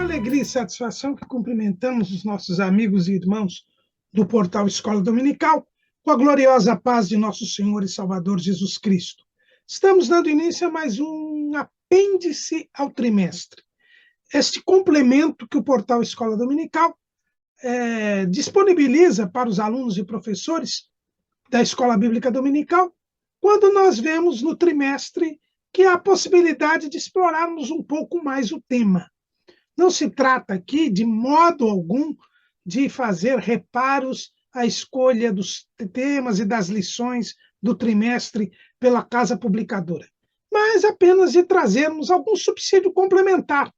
alegria e satisfação que cumprimentamos os nossos amigos e irmãos do portal Escola Dominical, com a gloriosa paz de nosso Senhor e Salvador Jesus Cristo. Estamos dando início a mais um apêndice ao trimestre. Este complemento que o portal Escola Dominical disponibiliza para os alunos e professores da Escola Bíblica Dominical, quando nós vemos no trimestre que há a possibilidade de explorarmos um pouco mais o tema. Não se trata aqui, de modo algum, de fazer reparos à escolha dos temas e das lições do trimestre pela casa publicadora, mas apenas de trazermos algum subsídio complementar,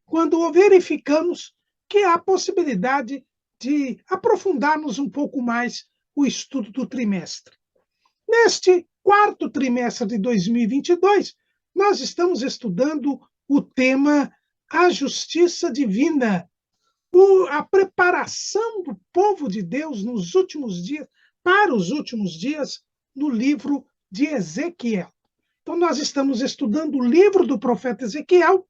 quando verificamos que há possibilidade de aprofundarmos um pouco mais o estudo do trimestre. Neste quarto trimestre de 2022, nós estamos estudando o tema A Justiça Divina, a preparação do povo de Deus nos últimos dias, para os últimos dias, no livro de Ezequiel. Então, nós estamos estudando o livro do profeta Ezequiel,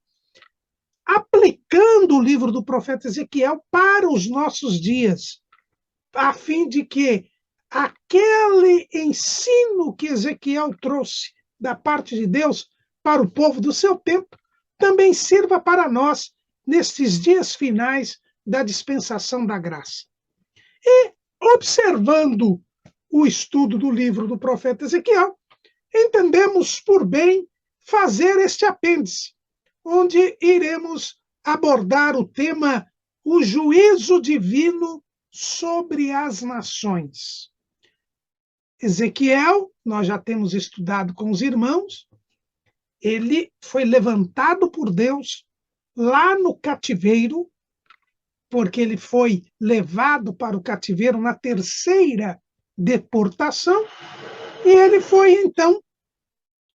aplicando o livro do profeta Ezequiel para os nossos dias, a fim de que aquele ensino que Ezequiel trouxe da parte de Deus para o povo do seu tempo também sirva para nós nestes dias finais da dispensação da graça. E, observando o estudo do livro do profeta Ezequiel, entendemos por bem fazer este apêndice, onde iremos abordar o tema o juízo divino sobre as nações. Ezequiel, nós já temos estudado com os irmãos, ele foi levantado por Deus lá no cativeiro, porque ele foi levado para o cativeiro na terceira deportação, e ele foi, então,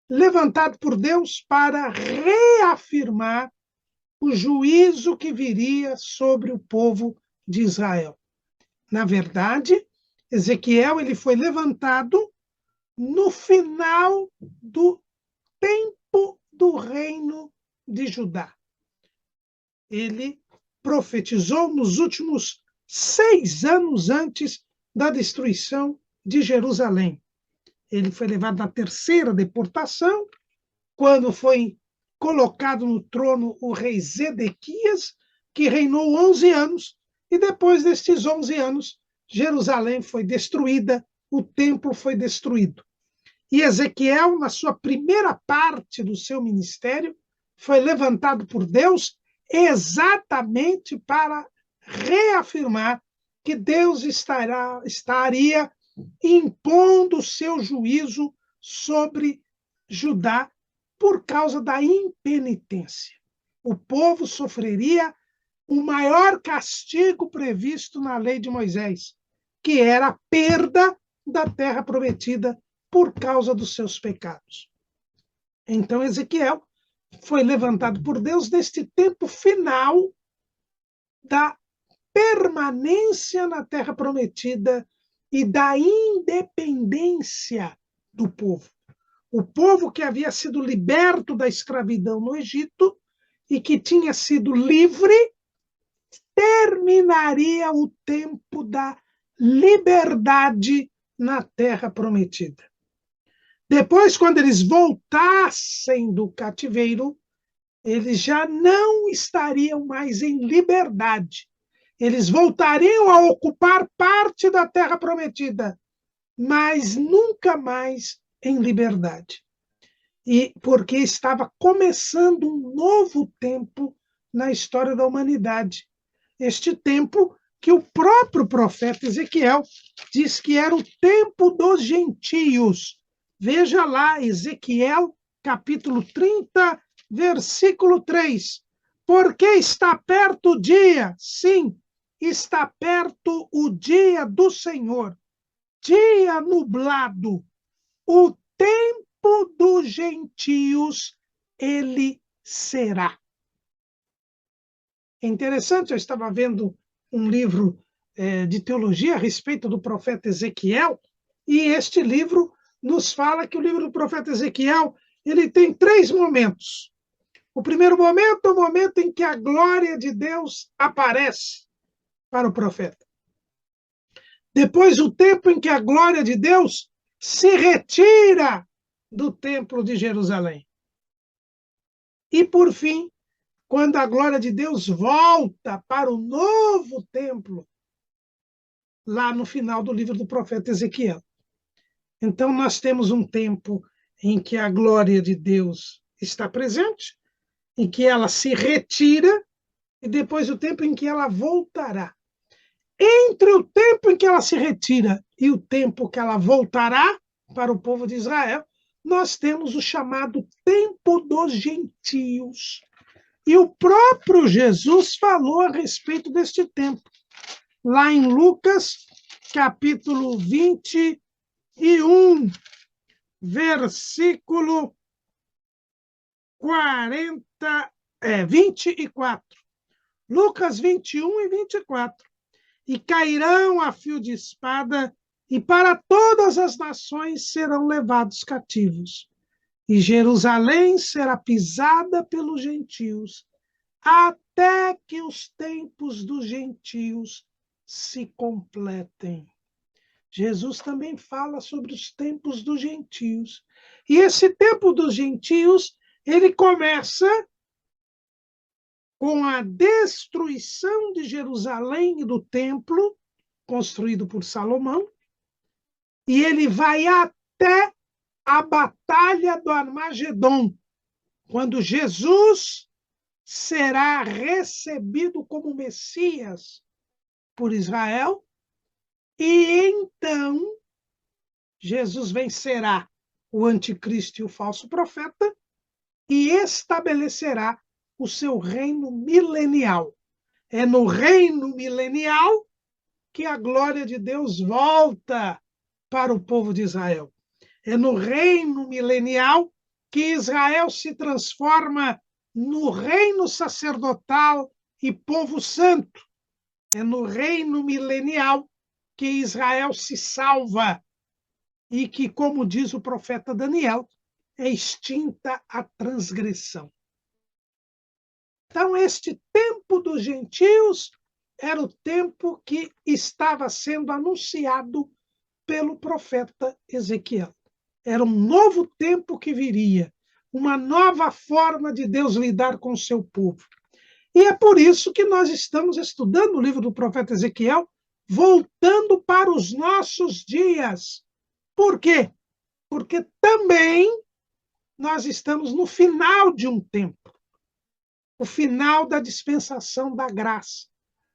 levantado por Deus para reafirmar o juízo que viria sobre o povo de Israel. Na verdade, Ezequiel ele foi levantado no final do tempo do reino de Judá. Ele profetizou nos últimos 6 anos antes da destruição de Jerusalém. Ele foi levado na terceira deportação, quando foi colocado no trono o rei Zedequias, que reinou 11 anos, e depois destes 11 anos, Jerusalém foi destruída, o templo foi destruído. E Ezequiel, na sua primeira parte do seu ministério, foi levantado por Deus exatamente para reafirmar que Deus estaria impondo o seu juízo sobre Judá por causa da impenitência. O povo sofreria o maior castigo previsto na lei de Moisés, que era a perda da terra prometida por causa dos seus pecados. Então, Ezequiel foi levantado por Deus neste tempo final da permanência na terra prometida e da independência do povo. O povo que havia sido liberto da escravidão no Egito e que tinha sido livre, terminaria o tempo da liberdade na terra prometida. Depois, quando eles voltassem do cativeiro, eles já não estariam mais em liberdade. Eles voltariam a ocupar parte da terra prometida, mas nunca mais em liberdade. E porque estava começando um novo tempo na história da humanidade. Este tempo que o próprio profeta Ezequiel diz que era o tempo dos gentios. Veja lá, Ezequiel, capítulo 30, versículo 3. Porque está perto o dia, sim, está perto o dia do Senhor, dia nublado, o tempo dos gentios ele será. É interessante, eu estava vendo um livro de teologia a respeito do profeta Ezequiel, e este livro nos fala que o livro do profeta Ezequiel ele tem 3 momentos. O primeiro momento é o momento em que a glória de Deus aparece para o profeta. Depois, o tempo em que a glória de Deus se retira do templo de Jerusalém. E, por fim, quando a glória de Deus volta para o novo templo, lá no final do livro do profeta Ezequiel. Então, nós temos um tempo em que a glória de Deus está presente, em que ela se retira, e depois o tempo em que ela voltará. Entre o tempo em que ela se retira e o tempo que ela voltará para o povo de Israel, nós temos o chamado tempo dos gentios. E o próprio Jesus falou a respeito deste tempo. Lá em Lucas, capítulo 21, versículo 24. Lucas 21 e 24. E cairão a fio de espada, e para todas as nações serão levados cativos. E Jerusalém será pisada pelos gentios, até que os tempos dos gentios se completem. Jesus também fala sobre os tempos dos gentios. E esse tempo dos gentios, ele começa com a destruição de Jerusalém e do templo, construído por Salomão, e ele vai até a batalha do Armagedon, quando Jesus será recebido como Messias por Israel, e então Jesus vencerá o anticristo e o falso profeta e estabelecerá o seu reino milenial. É no reino milenial que a glória de Deus volta para o povo de Israel. É no reino milenial que Israel se transforma no reino sacerdotal e povo santo. É no reino milenial que Israel se salva e que, como diz o profeta Daniel, é extinta a transgressão. Então, este tempo dos gentios era o tempo que estava sendo anunciado pelo profeta Ezequiel. Era um novo tempo que viria, uma nova forma de Deus lidar com o seu povo. E é por isso que nós estamos estudando o livro do profeta Ezequiel, voltando para os nossos dias. Por quê? Porque também nós estamos no final de um tempo, o final da dispensação da graça,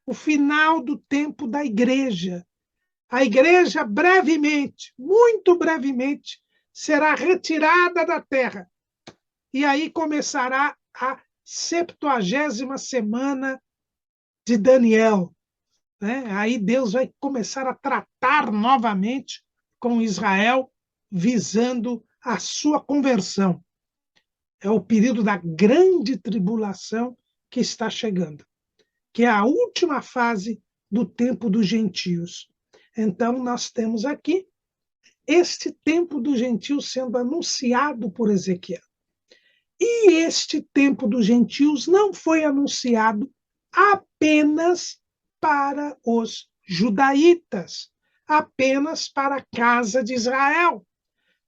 o final do tempo da igreja. A igreja brevemente, muito brevemente, será retirada da terra. E aí começará a 70ª semana de Daniel. Aí Deus vai começar a tratar novamente com Israel, visando a sua conversão. É o período da grande tribulação que está chegando, que é a última fase do tempo dos gentios. Então, nós temos aqui este tempo dos gentios sendo anunciado por Ezequiel. E este tempo dos gentios não foi anunciado apenas para os judaítas, apenas para a casa de Israel.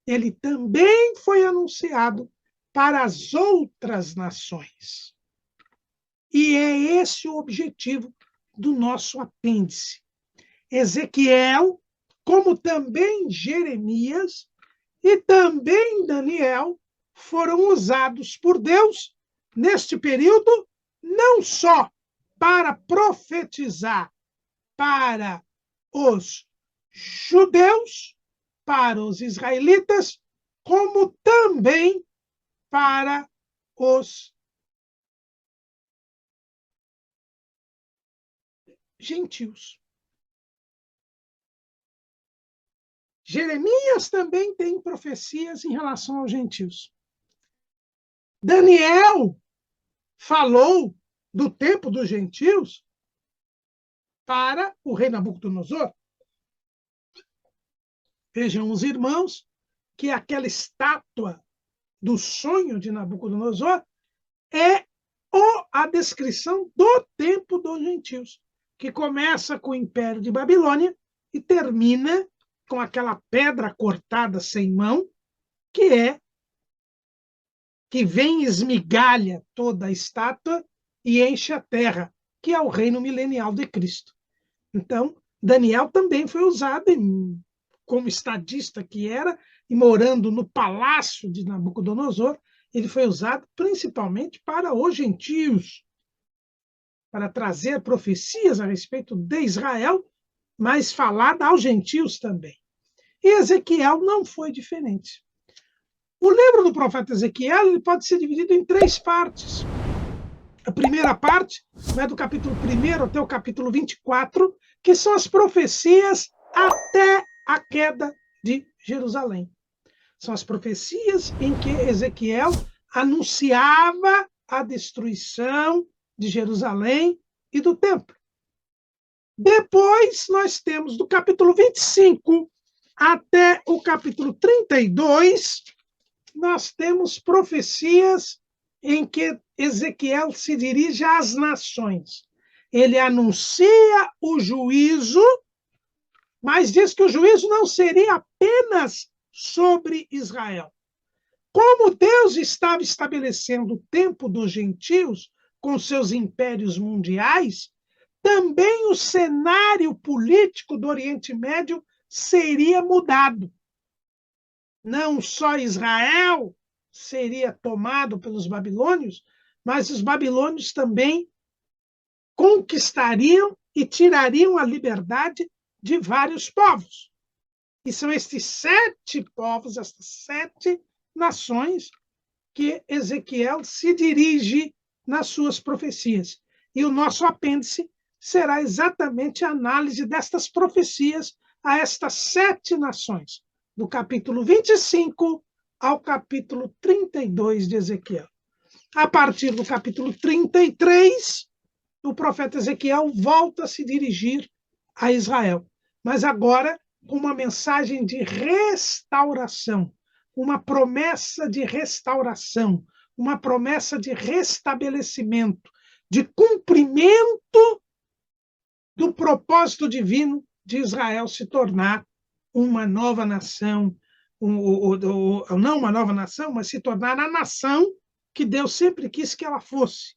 Ele também foi anunciado para as outras nações. E é esse o objetivo do nosso apêndice. Ezequiel, como também Jeremias e também Daniel, foram usados por Deus neste período, não só para profetizar para os judeus, para os israelitas, como também para os gentios. Jeremias também tem profecias em relação aos gentios. Daniel falou do tempo dos gentios para o rei Nabucodonosor. Vejam os irmãos que aquela estátua do sonho de Nabucodonosor é a descrição do tempo dos gentios, que começa com o Império de Babilônia e termina com aquela pedra cortada sem mão, que vem e esmigalha toda a estátua e enche a terra, que é o reino milenial de Cristo. Então, Daniel também foi usado como estadista que era, e morando no palácio de Nabucodonosor, ele foi usado principalmente para os gentios, para trazer profecias a respeito de Israel, mas falada aos gentios também. E Ezequiel não foi diferente. O livro do profeta Ezequiel ele pode ser dividido em 3 partes. A primeira parte vai do capítulo 1 até o capítulo 24, que são as profecias até a queda de Jerusalém. São as profecias em que Ezequiel anunciava a destruição de Jerusalém e do templo. Depois nós temos do capítulo 25 até o capítulo 32, nós temos profecias em que Ezequiel se dirige às nações. Ele anuncia o juízo, mas diz que o juízo não seria apenas sobre Israel. Como Deus estava estabelecendo o tempo dos gentios com seus impérios mundiais, também o cenário político do Oriente Médio seria mudado. Não só Israel seria tomado pelos babilônios, mas os babilônios também conquistariam e tirariam a liberdade de vários povos. E são estes 7 povos, estas 7 nações que Ezequiel se dirige nas suas profecias. E o nosso apêndice será exatamente a análise destas profecias a estas 7 nações, do capítulo 25 ao capítulo 32 de Ezequiel. A partir do capítulo 33, o profeta Ezequiel volta a se dirigir a Israel, mas agora com uma mensagem de restauração, uma promessa de restauração, uma promessa de restabelecimento, de cumprimento do propósito divino de Israel se tornar uma nova nação, não uma nova nação, mas se tornar a nação que Deus sempre quis que ela fosse.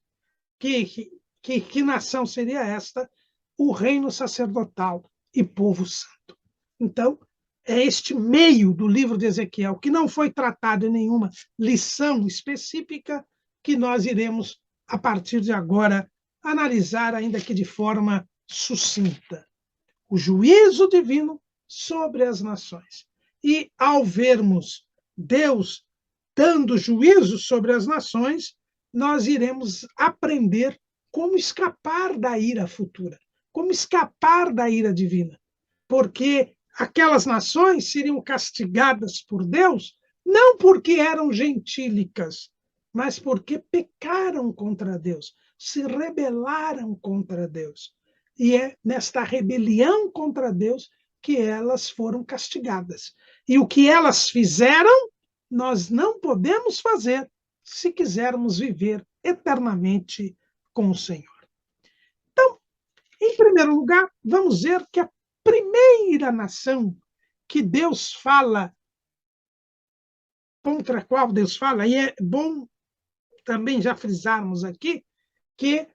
Que nação seria esta? O reino sacerdotal e povo santo. Então, é este meio do livro de Ezequiel, que não foi tratado em nenhuma lição específica, que nós iremos, a partir de agora, analisar, ainda que de forma sucinta. O juízo divino sobre as nações. E, ao vermos Deus dando juízo sobre as nações, nós iremos aprender como escapar da ira futura, como escapar da ira divina. Porque aquelas nações seriam castigadas por Deus, não porque eram gentílicas, mas porque pecaram contra Deus, se rebelaram contra Deus. E é nesta rebelião contra Deus que elas foram castigadas. E o que elas fizeram, nós não podemos fazer se quisermos viver eternamente com o Senhor. Então, em primeiro lugar, vamos ver que a primeira nação que Deus fala, contra a qual Deus fala, e é bom também já frisarmos aqui, que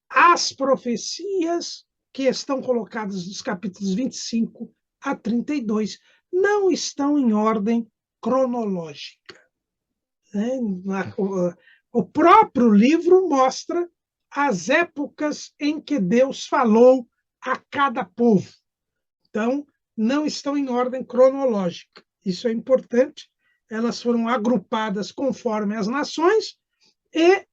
as profecias que estão colocadas nos capítulos 25 a 32 não estão em ordem cronológica. O próprio livro mostra as épocas em que Deus falou a cada povo. Então, não estão em ordem cronológica. Isso é importante. Elas foram agrupadas conforme as nações e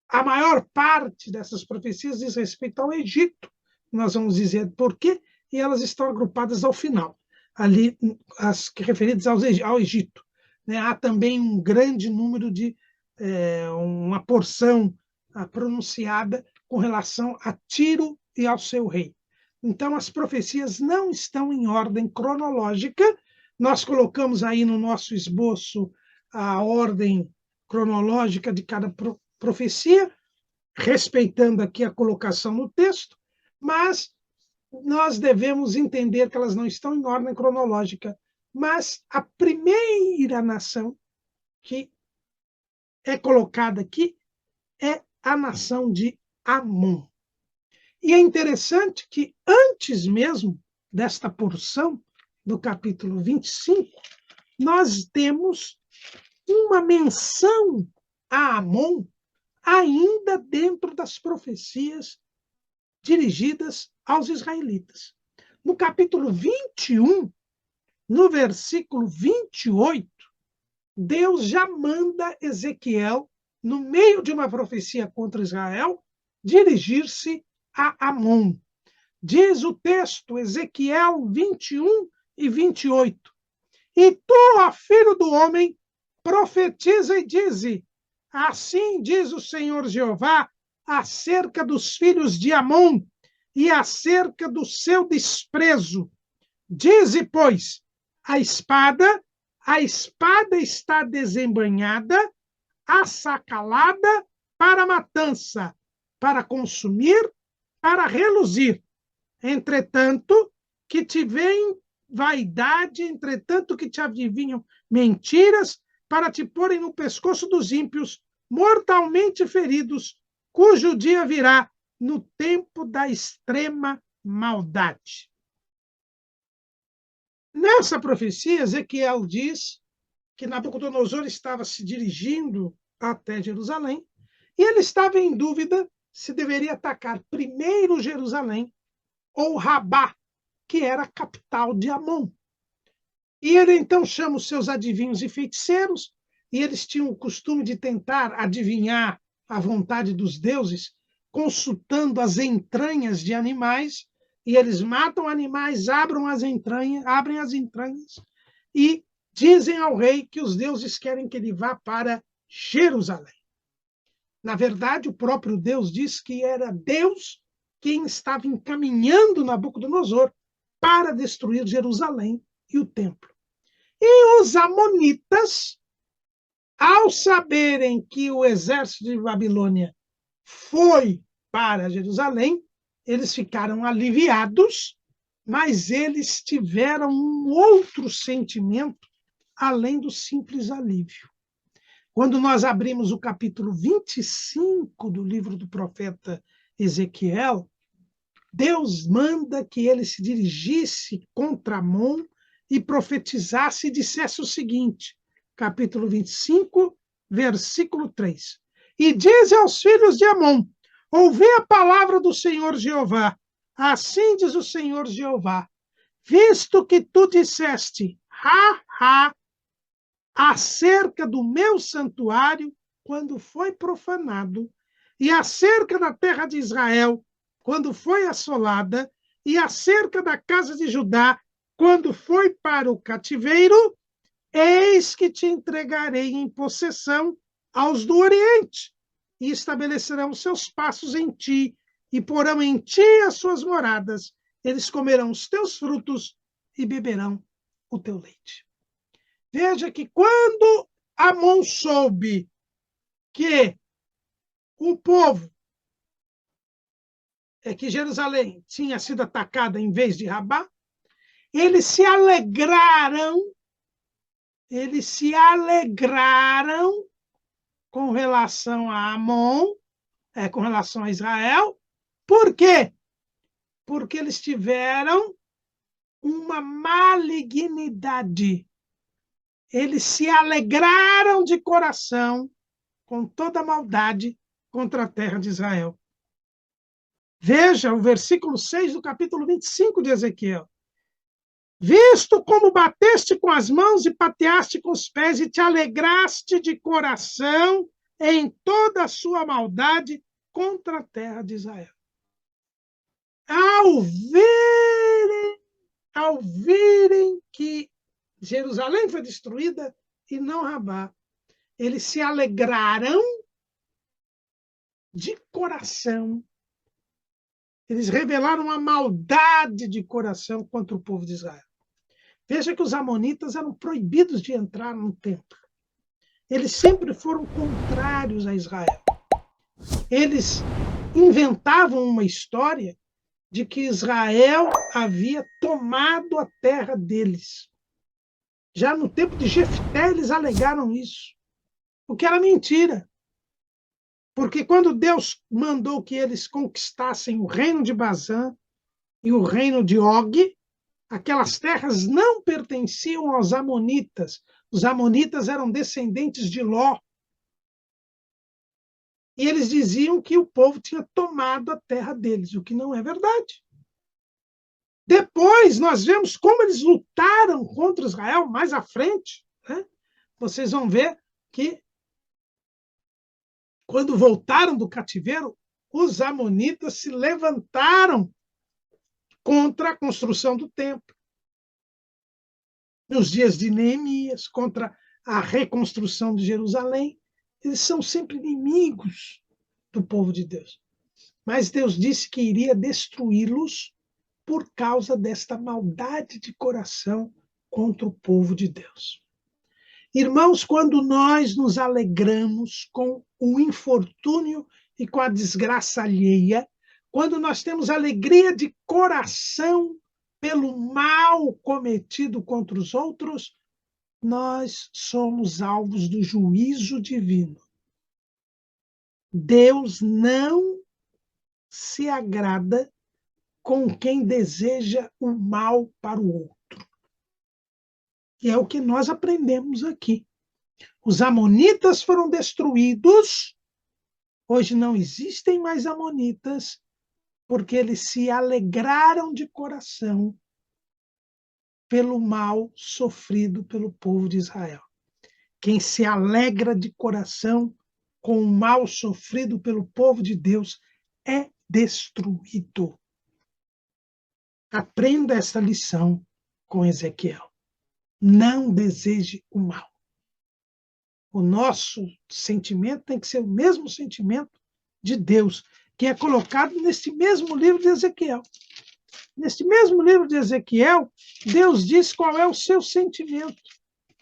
a maior parte dessas profecias diz respeito ao Egito. Nós vamos dizer por quê, e elas estão agrupadas ao final, ali as referidas ao Egito. Há também um grande número de uma porção pronunciada com relação a Tiro e ao seu rei. Então, as profecias não estão em ordem cronológica. Nós colocamos aí no nosso esboço a ordem cronológica de cada profecia, respeitando aqui a colocação no texto, mas nós devemos entender que elas não estão em ordem cronológica. Mas a primeira nação que é colocada aqui é a nação de Amon. E é interessante que antes mesmo desta porção do capítulo 25, nós temos uma menção a Amon ainda dentro das profecias dirigidas aos israelitas. No capítulo 21, no versículo 28, Deus já manda Ezequiel, no meio de uma profecia contra Israel, dirigir-se a Amon. Diz o texto, Ezequiel 21 e 28. E tu, ó filho do homem, profetiza e dize, assim diz o Senhor Jeová, acerca dos filhos de Amon e acerca do seu desprezo. Dize, pois, a espada está desembainhada, assacalada para matança, para consumir, para reluzir. Entretanto, que te vem vaidade, entretanto que te adivinham mentiras, para te porem no pescoço dos ímpios, mortalmente feridos, cujo dia virá no tempo da extrema maldade. Nessa profecia, Ezequiel diz que Nabucodonosor estava se dirigindo até Jerusalém e ele estava em dúvida se deveria atacar primeiro Jerusalém ou Rabá, que era a capital de Amon. E ele então chama os seus adivinhos e feiticeiros, e eles tinham o costume de tentar adivinhar a vontade dos deuses, consultando as entranhas de animais, e eles matam animais, abrem as entranhas e dizem ao rei que os deuses querem que ele vá para Jerusalém. Na verdade, o próprio Deus diz que era Deus quem estava encaminhando Nabucodonosor para destruir Jerusalém e o templo. E os amonitas, ao saberem que o exército de Babilônia foi para Jerusalém, eles ficaram aliviados, mas eles tiveram um outro sentimento além do simples alívio. Quando nós abrimos o capítulo 25 do livro do profeta Ezequiel, Deus manda que ele se dirigisse contra Amon e profetizasse e dissesse o seguinte, capítulo 25, versículo 3. E diz aos filhos de Amon, ouvi a palavra do Senhor Jeová, assim diz o Senhor Jeová, visto que tu disseste, acerca do meu santuário, quando foi profanado, e acerca da terra de Israel, quando foi assolada, e acerca da casa de Judá, quando foi para o cativeiro, eis que te entregarei em possessão aos do Oriente, e estabelecerão seus passos em ti, e porão em ti as suas moradas. Eles comerão os teus frutos e beberão o teu leite. Veja que quando Amon soube que o povo que Jerusalém tinha sido atacada em vez de Rabá, eles se alegraram com relação a Amon, com relação a Israel. Por quê? Porque eles tiveram uma malignidade. Eles se alegraram de coração com toda a maldade contra a terra de Israel. Veja o versículo 6 do capítulo 25 de Ezequiel. Visto como bateste com as mãos e pateaste com os pés e te alegraste de coração em toda a sua maldade contra a terra de Israel. Ao verem que Jerusalém foi destruída e não Rabá, eles se alegraram de coração. Eles revelaram a maldade de coração contra o povo de Israel. Veja que os amonitas eram proibidos de entrar no templo. eles sempre foram contrários a Israel. Eles inventavam uma história de que Israel havia tomado a terra deles. Já no tempo de Jefté, eles alegaram isso, o que era mentira. Porque quando Deus mandou que eles conquistassem o reino de Bazã e o reino de Og, aquelas terras não pertenciam aos amonitas. Os amonitas eram descendentes de Ló. E eles diziam que o povo tinha tomado a terra deles, o que não é verdade. Depois nós vemos como eles lutaram contra Israel mais à frente. Né? Vocês vão ver que, quando voltaram do cativeiro, os amonitas se levantaram contra a construção do templo. Nos dias de Neemias, contra a reconstrução de Jerusalém, eles são sempre inimigos do povo de Deus. Mas Deus disse que iria destruí-los por causa desta maldade de coração contra o povo de Deus. Irmãos, quando nós nos alegramos com o infortúnio e com a desgraça alheia, quando nós temos alegria de coração pelo mal cometido contra os outros, nós somos alvos do juízo divino. Deus não se agrada com quem deseja o mal para o outro. E é o que nós aprendemos aqui. Os amonitas foram destruídos, hoje não existem mais amonitas, porque eles se alegraram de coração pelo mal sofrido pelo povo de Israel. Quem se alegra de coração com o mal sofrido pelo povo de Deus é destruído. Aprenda essa lição com Ezequiel. Não deseje o mal. O nosso sentimento tem que ser o mesmo sentimento de Deus, que é colocado neste mesmo livro de Ezequiel. Neste mesmo livro de Ezequiel, Deus diz qual é o seu sentimento.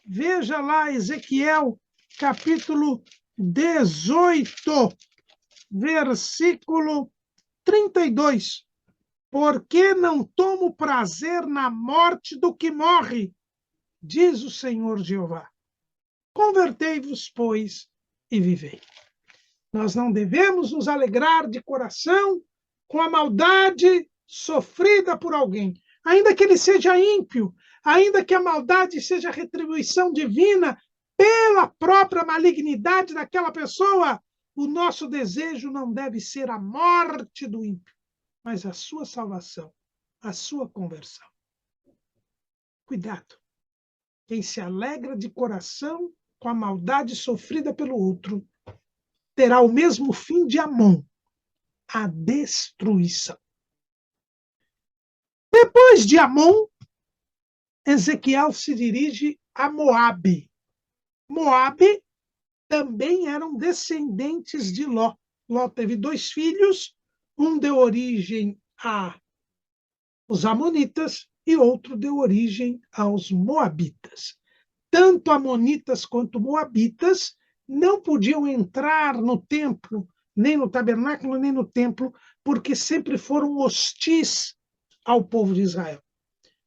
Veja lá, Ezequiel, capítulo 18, versículo 32. Porque não tomo prazer na morte do que morre, diz o Senhor Jeová. Convertei-vos, pois, e vivei. Nós não devemos nos alegrar de coração com a maldade sofrida por alguém, ainda que ele seja ímpio, ainda que a maldade seja retribuição divina pela própria malignidade daquela pessoa. O nosso desejo não deve ser a morte do ímpio, mas a sua salvação, a sua conversão. Cuidado. Quem se alegra de coração com a maldade sofrida pelo outro terá o mesmo fim de Amon, a destruição. Depois de Amon, Ezequiel se dirige a Moabe. Moabe também eram descendentes de Ló. Ló teve 2 filhos, um deu origem aos amonitas e outro deu origem aos moabitas. Tanto amonitas quanto moabitas não podiam entrar no templo, nem no tabernáculo, nem no templo, porque sempre foram hostis ao povo de Israel.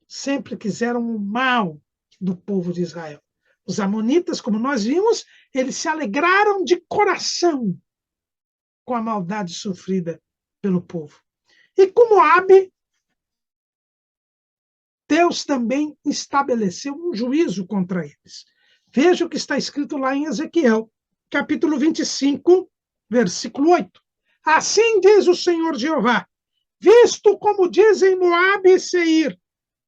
Sempre quiseram o mal do povo de Israel. Os amonitas, como nós vimos, eles se alegraram de coração com a maldade sofrida pelo povo. E com Moabe, Deus também estabeleceu um juízo contra eles. Veja o que está escrito lá em Ezequiel, capítulo 25, versículo 8. Assim diz o Senhor Jeová, visto como dizem Moabe e Seir,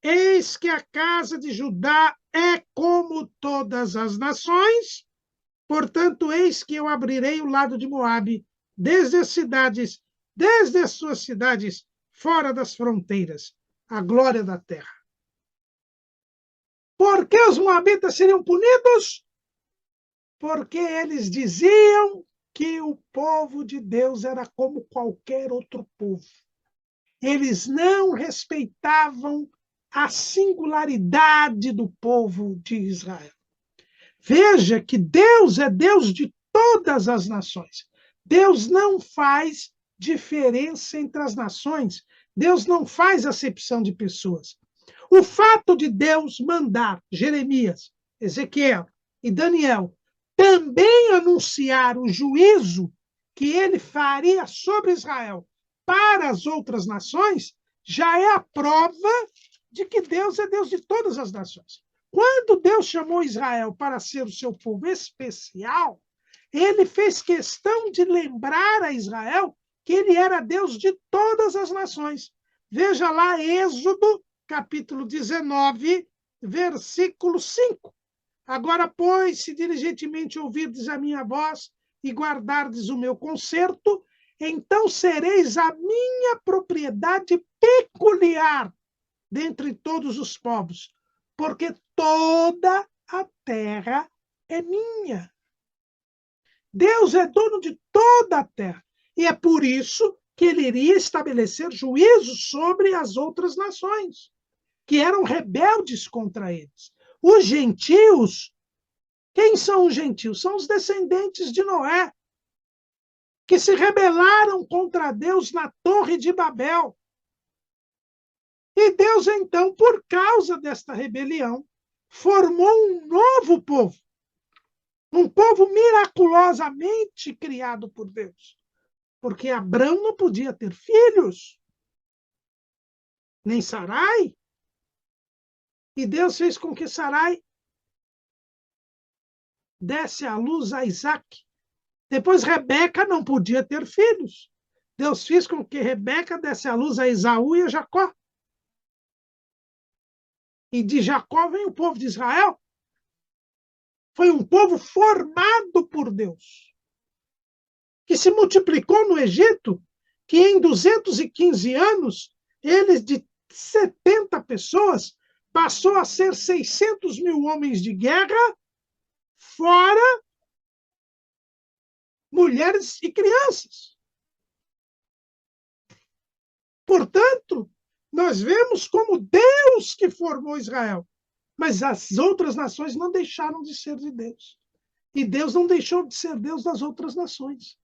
eis que a casa de Judá é como todas as nações, portanto, eis que eu abrirei o lado de Moabe, desde as suas cidades, fora das fronteiras, a glória da terra. Por que os moabitas seriam punidos? Porque eles diziam que o povo de Deus era como qualquer outro povo. Eles não respeitavam a singularidade do povo de Israel. Veja que Deus é Deus de todas as nações. Deus não faz diferença entre as nações. Deus não faz acepção de pessoas. O fato de Deus mandar Jeremias, Ezequiel e Daniel também anunciar o juízo que ele faria sobre Israel para as outras nações já é a prova de que Deus é Deus de todas as nações. Quando Deus chamou Israel para ser o seu povo especial, ele fez questão de lembrar a Israel que ele era Deus de todas as nações. Veja lá Êxodo, capítulo 19, versículo 5. Agora, pois, se diligentemente ouvirdes a minha voz e guardardes o meu concerto, então sereis a minha propriedade peculiar dentre todos os povos, porque toda a terra é minha. Deus é dono de toda a terra. E é por isso que ele iria estabelecer juízo sobre as outras nações, que eram rebeldes contra eles. Os gentios, quem são os gentios? São os descendentes de Noé, que se rebelaram contra Deus na Torre de Babel. E Deus, então, por causa desta rebelião, formou um novo povo. Um povo miraculosamente criado por Deus. Porque Abrão não podia ter filhos, nem Sarai. E Deus fez com que Sarai desse à luz a Isaac. Depois Rebeca não podia ter filhos. Deus fez com que Rebeca desse à luz a Esaú e a Jacó. E de Jacó vem o povo de Israel. Foi um povo formado por Deus, que se multiplicou no Egito, que em 215 anos, eles de 70 pessoas, passou a ser 600 mil homens de guerra, fora mulheres e crianças. Portanto, nós vemos como Deus que formou Israel, mas as outras nações não deixaram de ser de Deus. E Deus não deixou de ser Deus das outras nações.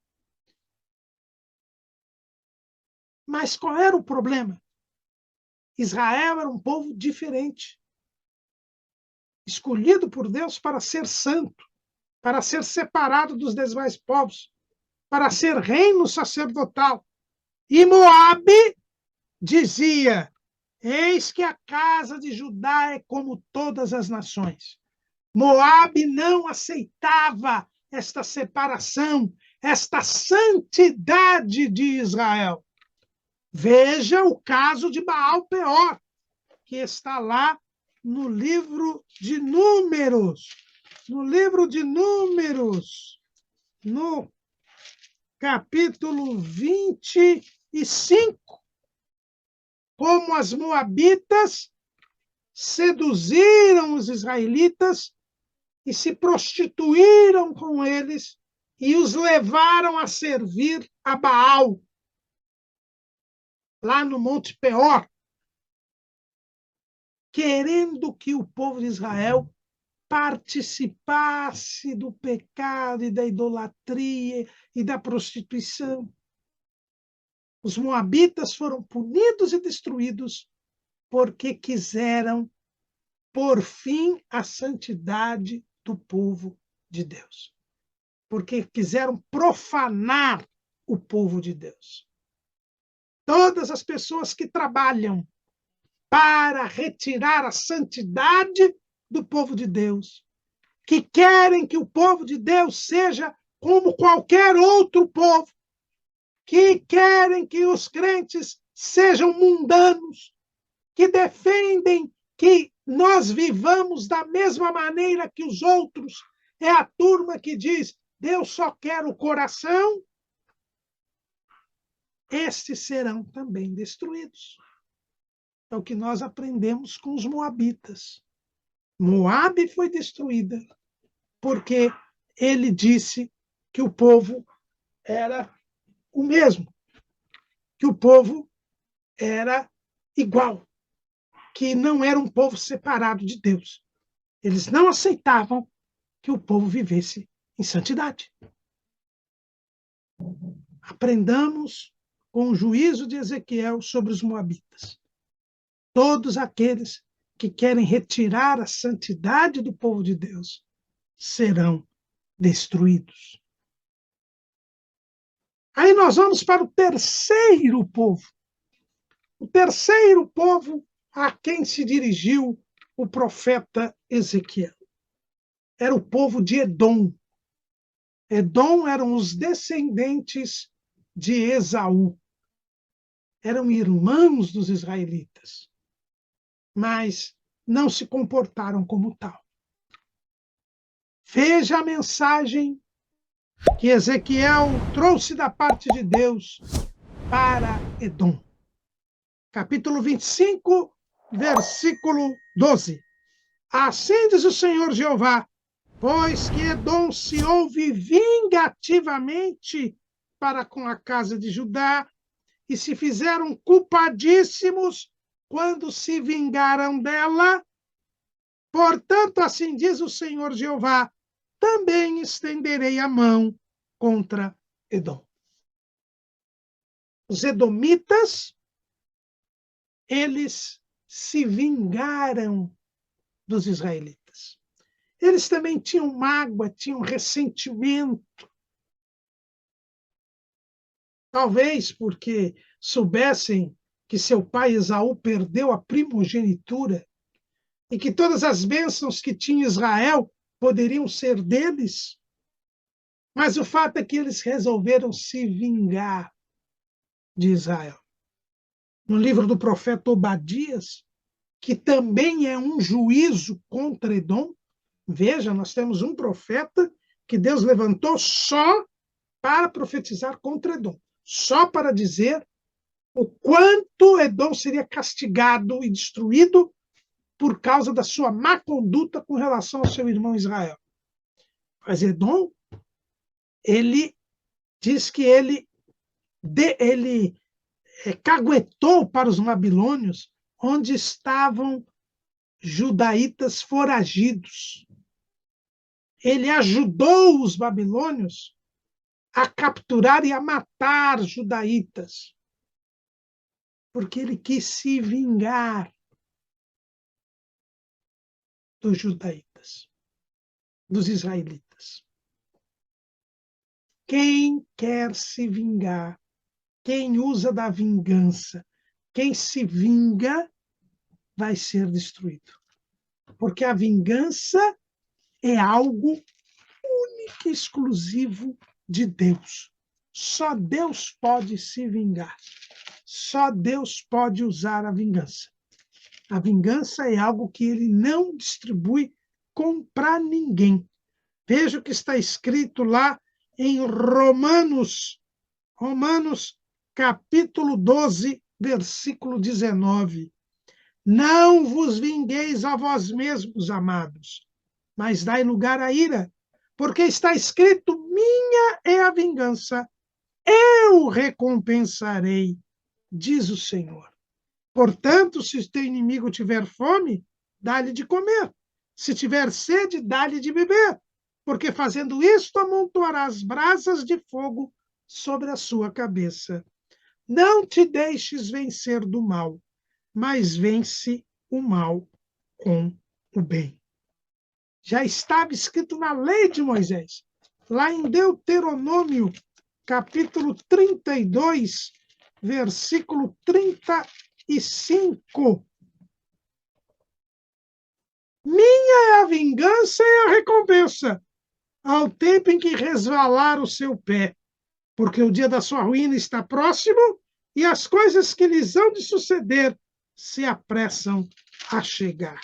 Mas qual era o problema? Israel era um povo diferente, escolhido por Deus para ser santo, para ser separado dos demais povos, para ser reino sacerdotal. E Moabe dizia: eis que a casa de Judá é como todas as nações. Moabe não aceitava esta separação, esta santidade de Israel. Veja o caso de Baal-Peor, que está lá no livro de Números. No livro de Números, no capítulo 25, como as moabitas seduziram os israelitas e se prostituíram com eles e os levaram a servir a Baal, lá no Monte Peor, querendo que o povo de Israel participasse do pecado e da idolatria e da prostituição. Os moabitas foram punidos e destruídos porque quiseram por fim a santidade do povo de Deus. Porque quiseram profanar o povo de Deus. Todas as pessoas que trabalham para retirar a santidade do povo de Deus, que querem que o povo de Deus seja como qualquer outro povo, que querem que os crentes sejam mundanos, que defendem que nós vivamos da mesma maneira que os outros. É a turma que diz: Deus só quer o coração. Estes serão também destruídos. É o que nós aprendemos com os moabitas. Moabe foi destruída porque ele disse que o povo era o mesmo, que o povo era igual, que não era um povo separado de Deus. Eles não aceitavam que o povo vivesse em santidade. Aprendamos com o juízo de Ezequiel sobre os moabitas. Todos aqueles que querem retirar a santidade do povo de Deus serão destruídos. Aí nós vamos para o terceiro povo. O terceiro povo a quem se dirigiu o profeta Ezequiel. Era o povo de Edom. Edom eram os descendentes de Esaú. Eram irmãos dos israelitas, mas não se comportaram como tal. Veja a mensagem que Ezequiel trouxe da parte de Deus para Edom. Capítulo 25, versículo 12. Assim diz o Senhor Jeová: pois que Edom se houve vingativamente para com a casa de Judá, e se fizeram culpadíssimos quando se vingaram dela, portanto, assim diz o Senhor Jeová, também estenderei a mão contra Edom. Os edomitas, eles se vingaram dos israelitas. Eles também tinham mágoa, tinham ressentimento. Talvez porque soubessem que seu pai Esaú perdeu a primogenitura e que todas as bênçãos que tinha Israel poderiam ser deles. Mas o fato é que eles resolveram se vingar de Israel. No livro do profeta Obadias, que também é um juízo contra Edom, veja, nós temos um profeta que Deus levantou só para profetizar contra Edom, só para dizer o quanto Edom seria castigado e destruído por causa da sua má conduta com relação ao seu irmão Israel. Mas Edom, ele diz que ele caguetou para os babilônios onde estavam judaítas foragidos. Ele ajudou os babilônios a capturar e a matar judaítas, porque ele quis se vingar dos judaítas, dos israelitas. Quem quer se vingar, quem usa da vingança, quem se vinga, vai ser destruído. Porque a vingança é algo único e exclusivo de Deus. Só Deus pode se vingar. Só Deus pode usar a vingança. A vingança é algo que ele não distribui para ninguém. Veja o que está escrito lá em Romanos capítulo 12, versículo 19. Não vos vingueis a vós mesmos, amados, mas dai lugar à ira, porque está escrito: minha é a vingança, eu recompensarei, diz o Senhor. Portanto, se o teu inimigo tiver fome, dá-lhe de comer. Se tiver sede, dá-lhe de beber, porque fazendo isto amontoarás brasas de fogo sobre a sua cabeça. Não te deixes vencer do mal, mas vence o mal com o bem. Já estava escrito na lei de Moisés, lá em Deuteronômio, capítulo 32, versículo 35. Minha é a vingança e a recompensa, ao tempo em que resvalar o seu pé, porque o dia da sua ruína está próximo e as coisas que lhes hão de suceder se apressam a chegar.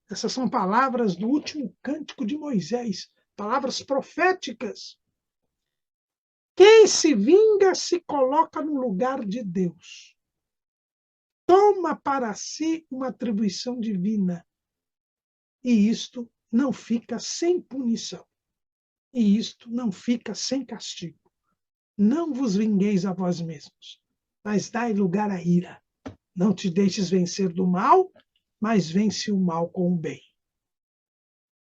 Essas são palavras do último cântico de Moisés, palavras proféticas. Quem se vinga se coloca no lugar de Deus. Toma para si uma atribuição divina. E isto não fica sem punição. E isto não fica sem castigo. Não vos vingueis a vós mesmos, mas dai lugar à ira. Não te deixes vencer do mal, mas vence o mal com o bem.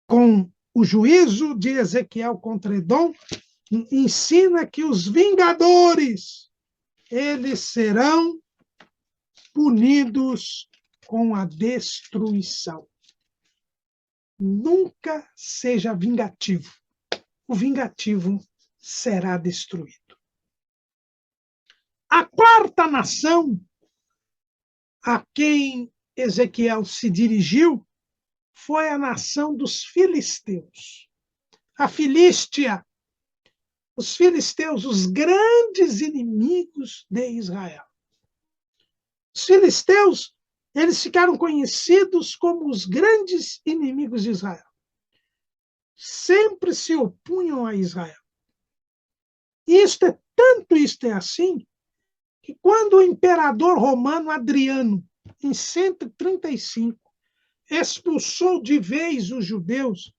Com o juízo de Ezequiel contra Edom ensina que os vingadores, eles serão punidos com a destruição. Nunca seja vingativo. O vingativo será destruído. A quarta nação a quem Ezequiel se dirigiu foi a nação dos filisteus. A Filístia, os filisteus, os grandes inimigos de Israel. Os filisteus, eles ficaram conhecidos como os grandes inimigos de Israel. Sempre se opunham a Israel. E isto é assim, que quando o imperador romano Adriano, em 135, expulsou de vez os judeus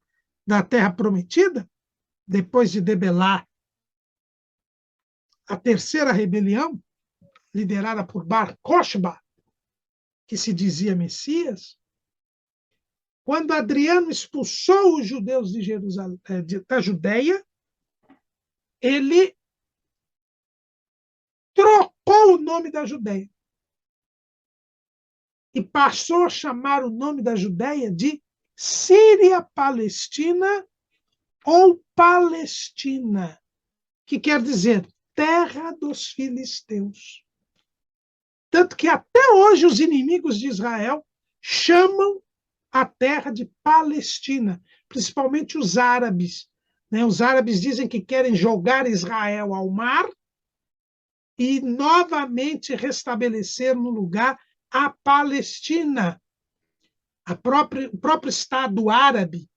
da Terra Prometida, depois de debelar a terceira rebelião, liderada por Bar Kokhba, que se dizia Messias, quando Adriano expulsou os judeus de Jerusalém, da Judeia, ele trocou o nome da Judeia e passou a chamar o nome da Judeia de Síria-Palestina ou Palestina, que quer dizer terra dos filisteus. Tanto que até hoje os inimigos de Israel chamam a terra de Palestina, principalmente os árabes. Os árabes dizem que querem jogar Israel ao mar e novamente restabelecer no lugar a Palestina. O próprio Estado árabe,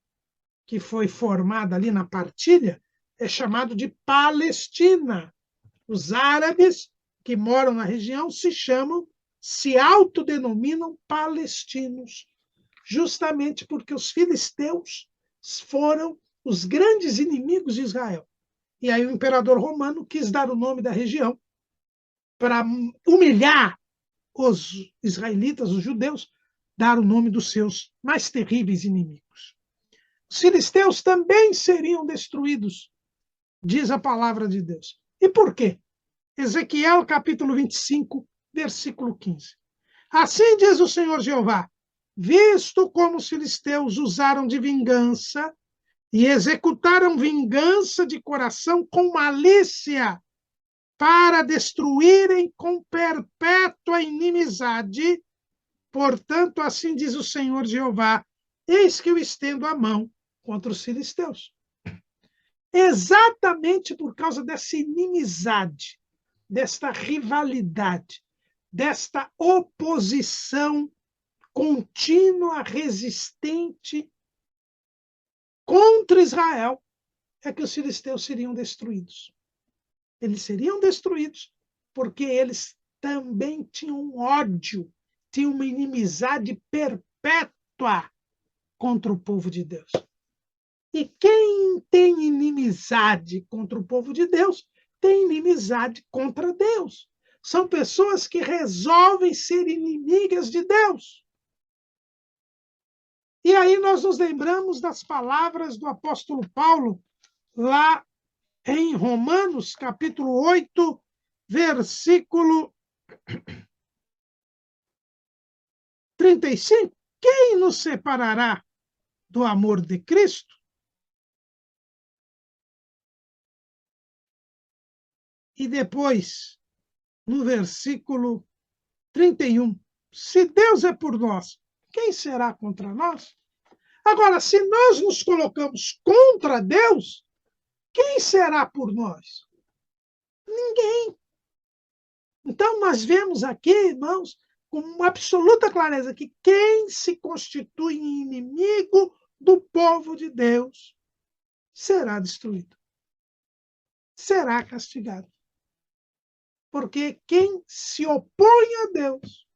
que foi formado ali na partilha, é chamado de Palestina. Os árabes que moram na região se autodenominam palestinos, justamente porque os filisteus foram os grandes inimigos de Israel. E aí o imperador romano quis dar o nome da região para humilhar os israelitas, os judeus, dar o nome dos seus mais terríveis inimigos. Os filisteus também seriam destruídos, diz a palavra de Deus. E por quê? Ezequiel, capítulo 25, versículo 15. Assim diz o Senhor Jeová: visto como os filisteus usaram de vingança e executaram vingança de coração com malícia, para destruírem com perpétua inimizade, portanto, assim diz o Senhor Jeová: eis que eu estendo a mão contra os filisteus. Exatamente por causa dessa inimizade, desta rivalidade, desta oposição contínua, resistente contra Israel, é que os filisteus seriam destruídos. Eles seriam destruídos porque eles também tinham ódio, tinham uma inimizade perpétua contra o povo de Deus. E quem tem inimizade contra o povo de Deus, tem inimizade contra Deus. São pessoas que resolvem ser inimigas de Deus. E aí nós nos lembramos das palavras do apóstolo Paulo, lá em Romanos, capítulo 8, versículo 35. Quem nos separará do amor de Cristo? E depois, no versículo 31, se Deus é por nós, quem será contra nós? Agora, se nós nos colocamos contra Deus, quem será por nós? Ninguém. Então, nós vemos aqui, irmãos, com uma absoluta clareza que quem se constitui inimigo do povo de Deus será destruído, será castigado. Porque quem se opõe a Deus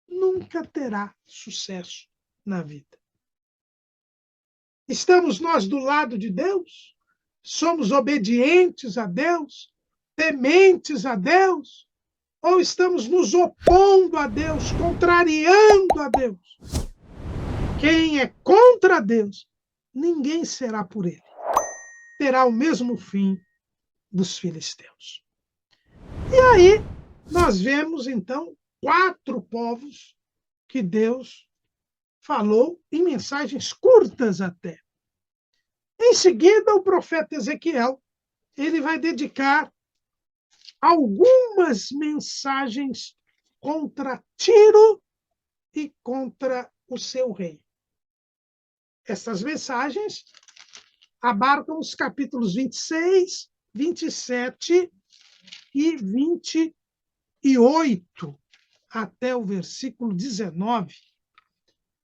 nunca terá sucesso na vida. Estamos nós do lado de Deus? Somos obedientes a Deus? Tementes a Deus? Ou estamos nos opondo a Deus, contrariando a Deus? Quem é contra Deus ninguém será por ele. Terá o mesmo fim dos filisteus. E aí nós vemos, então, 4 povos que Deus falou em mensagens curtas até. Em seguida, o profeta Ezequiel, ele vai dedicar algumas mensagens contra Tiro e contra o seu rei. Essas mensagens abarcam os capítulos 26, 27 e 28 até o versículo 19.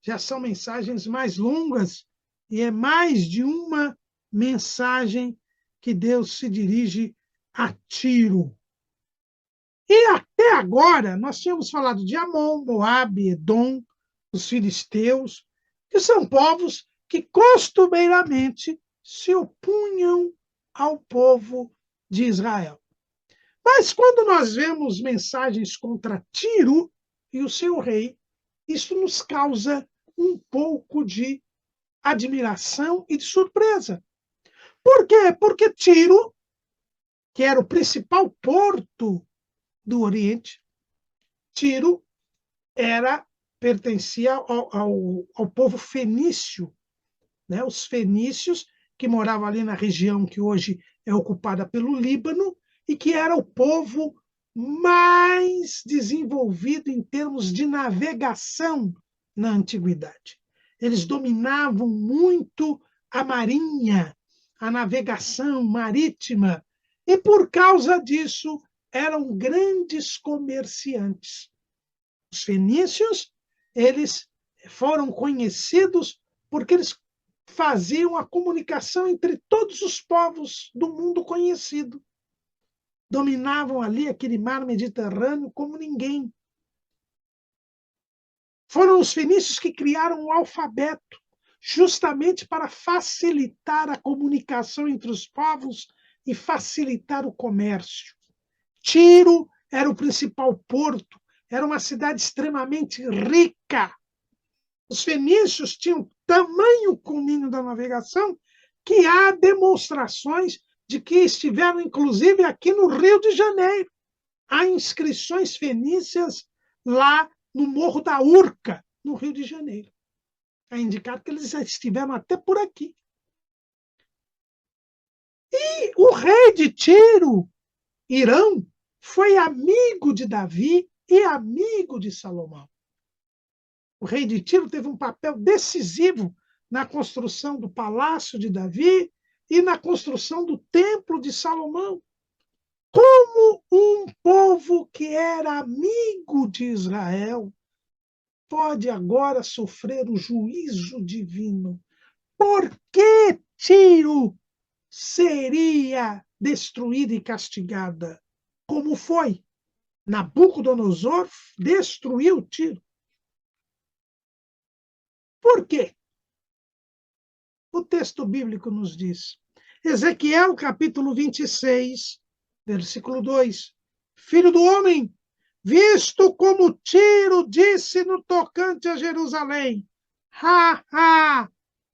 Já são mensagens mais longas e é mais de uma mensagem que Deus se dirige a Tiro. E até agora nós tínhamos falado de Amon, Moabe, Edom, os filisteus, que são povos que costumeiramente se opunham ao povo de Israel. Mas quando nós vemos mensagens contra Tiro e o seu rei, isso nos causa um pouco de admiração e de surpresa. Por quê? Porque Tiro, que era o principal porto do Oriente, Tiro pertencia ao povo fenício, né? Os fenícios que moravam ali na região que hoje é ocupada pelo Líbano e que era o povo mais desenvolvido em termos de navegação na antiguidade. Eles dominavam muito a marinha, a navegação marítima, e por causa disso eram grandes comerciantes. Os fenícios, eles foram conhecidos porque eles faziam a comunicação entre todos os povos do mundo conhecido. Dominavam ali aquele mar Mediterrâneo como ninguém. Foram os fenícios que criaram o alfabeto, justamente para facilitar a comunicação entre os povos e facilitar o comércio. Tiro era o principal porto, era uma cidade extremamente rica. Os fenícios tinham tamanho domínio da navegação que há demonstrações de que estiveram, inclusive, aqui no Rio de Janeiro. Há inscrições fenícias lá no Morro da Urca, no Rio de Janeiro. A indicar que eles já estiveram até por aqui. E o rei de Tiro, Irão, foi amigo de Davi e amigo de Salomão. O rei de Tiro teve um papel decisivo na construção do palácio de Davi e na construção do templo de Salomão. Como um povo que era amigo de Israel pode agora sofrer o juízo divino? Por que Tiro seria destruída e castigada? Como foi? Nabucodonosor destruiu Tiro. Por quê? O texto bíblico nos diz. Ezequiel, capítulo 26, versículo 2. Filho do homem, visto como Tiro disse no tocante a Jerusalém,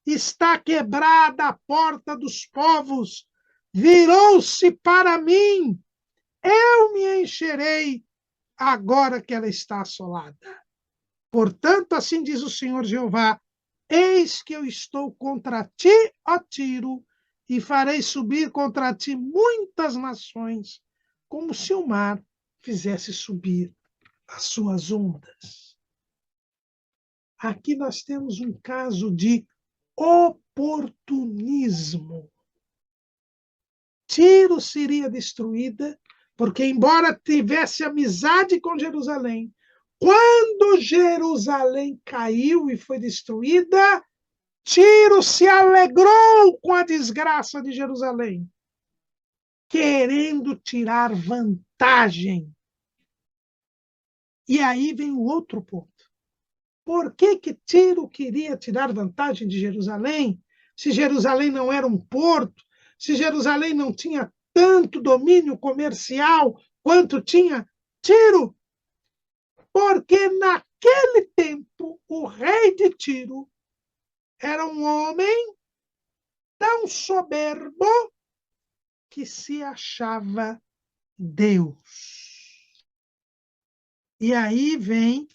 está quebrada a porta dos povos, virou-se para mim, eu me encherei agora que ela está assolada. Portanto, assim diz o Senhor Jeová, eis que eu estou contra ti, ó Tiro, e farei subir contra ti muitas nações, como se o mar fizesse subir as suas ondas. Aqui nós temos um caso de oportunismo. Tiro seria destruída, porque, embora tivesse amizade com Jerusalém, quando Jerusalém caiu e foi destruída, Tiro se alegrou com a desgraça de Jerusalém, querendo tirar vantagem. E aí vem o outro ponto. Por que Tiro queria tirar vantagem de Jerusalém, se Jerusalém não era um porto, se Jerusalém não tinha tanto domínio comercial quanto tinha Tiro? Porque naquele tempo o rei de Tiro era um homem tão soberbo que se achava Deus. E aí vem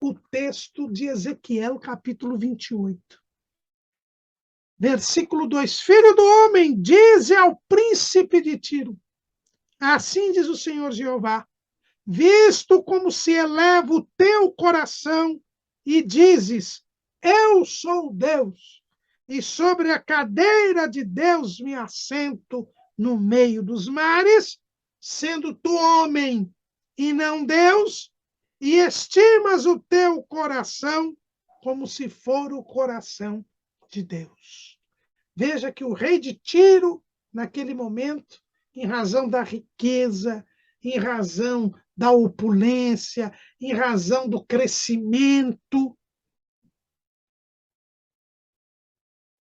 o texto de Ezequiel, capítulo 28. Versículo 2: Filho do homem, dize ao príncipe de Tiro, assim diz o Senhor Jeová, visto como se eleva o teu coração e dizes, eu sou Deus, e sobre a cadeira de Deus me assento no meio dos mares, sendo tu homem e não Deus, e estimas o teu coração como se for o coração de Deus. Veja que o rei de Tiro, naquele momento, em razão da riqueza, em razão da opulência, em razão do crescimento,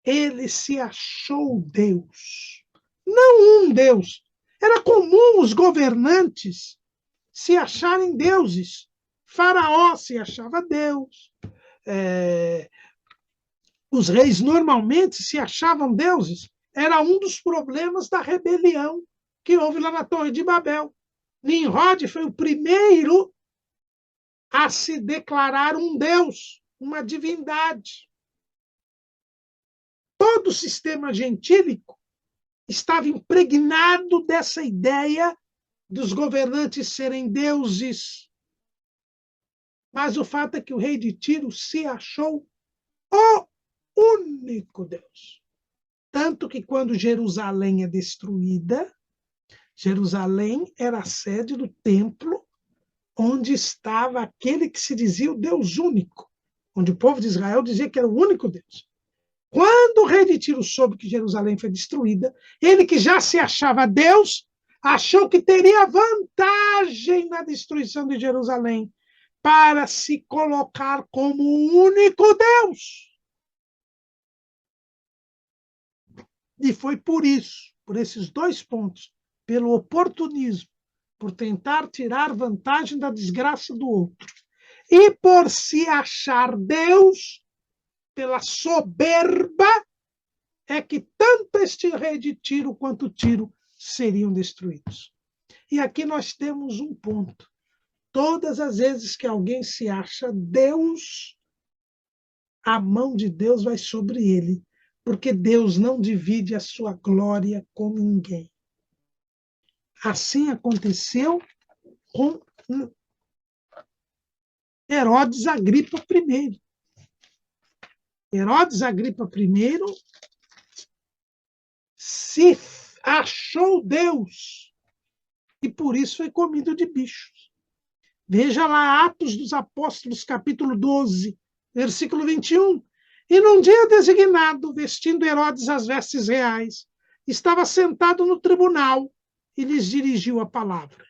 ele se achou Deus. Não um Deus. Era comum os governantes se acharem deuses. Faraó se achava Deus. Os reis normalmente se achavam deuses. Era um dos problemas da rebelião que houve lá na Torre de Babel. Nimrod foi o primeiro a se declarar um deus, uma divindade. Todo o sistema gentílico estava impregnado dessa ideia dos governantes serem deuses. Mas o fato é que o rei de Tiro se achou o único Deus. Tanto que quando Jerusalém é destruída, Jerusalém era a sede do templo onde estava aquele que se dizia o Deus único, onde o povo de Israel dizia que era o único Deus. Quando o rei de Tiro soube que Jerusalém foi destruída, ele que já se achava Deus, achou que teria vantagem na destruição de Jerusalém para se colocar como o único Deus. E foi por isso, por esses dois pontos, pelo oportunismo, por tentar tirar vantagem da desgraça do outro, e por se achar Deus, pela soberba, é que tanto este rei de Tiro quanto Tiro seriam destruídos. E aqui nós temos um ponto. Todas as vezes que alguém se acha Deus, a mão de Deus vai sobre ele, porque Deus não divide a sua glória com ninguém. Assim aconteceu com Herodes Agripa I. Herodes Agripa I se achou Deus e por isso foi comido de bichos. Veja lá Atos dos Apóstolos, capítulo 12, versículo 21. E num dia designado, vestindo Herodes as vestes reais, estava sentado no tribunal e lhes dirigiu a palavra.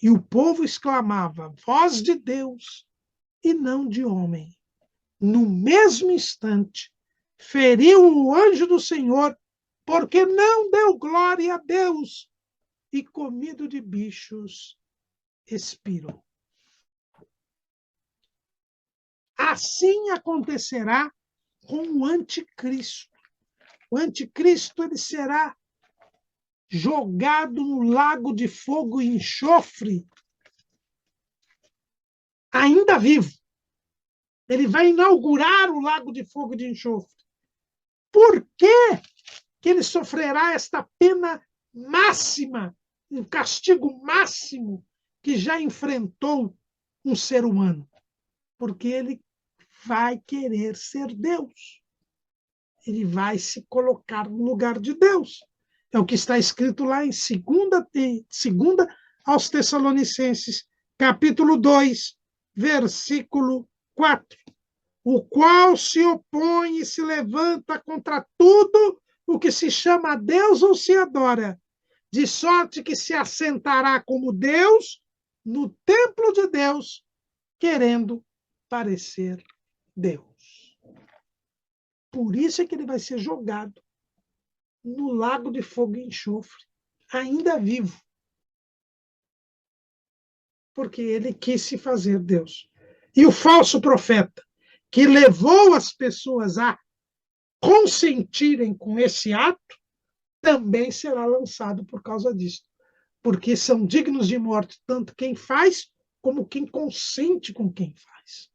E o povo exclamava, voz de Deus e não de homem. No mesmo instante, feriu o anjo do Senhor, porque não deu glória a Deus, e comido de bichos, expirou. Assim acontecerá com o anticristo. O anticristo ele será jogado no lago de fogo e enxofre, ainda vivo. Ele vai inaugurar o lago de fogo e de enxofre. Por que ele sofrerá esta pena máxima, um castigo máximo que já enfrentou um ser humano? Porque ele vai querer ser Deus. Ele vai se colocar no lugar de Deus. É o que está escrito lá em 2 aos Tessalonicenses, capítulo 2, versículo 4. O qual se opõe e se levanta contra tudo o que se chama Deus ou se adora, de sorte que se assentará como Deus no templo de Deus, querendo parecer Deus. Por isso é que ele vai ser jogado no lago de fogo e enxofre, ainda vivo. Porque ele quis se fazer Deus. E o falso profeta, que levou as pessoas a consentirem com esse ato, também será lançado por causa disso. Porque são dignos de morte tanto quem faz, como quem consente com quem faz.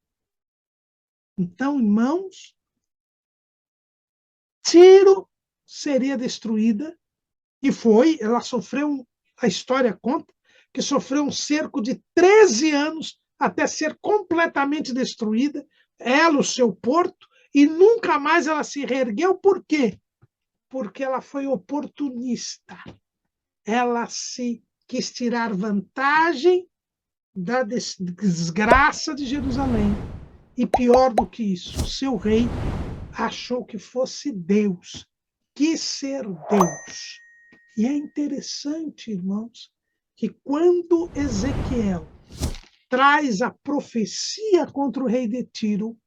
Então, irmãos, Tiro seria destruída, e foi, ela sofreu, a história conta, que sofreu um cerco de 13 anos até ser completamente destruída, ela, o seu porto, e nunca mais ela se reergueu. Por quê? Porque ela foi oportunista. Ela se quis tirar vantagem da desgraça de Jerusalém. E pior do que isso, seu rei achou que fosse Deus, quis ser Deus. E é interessante, irmãos, que quando Ezequiel traz a profecia contra o rei de Tiro,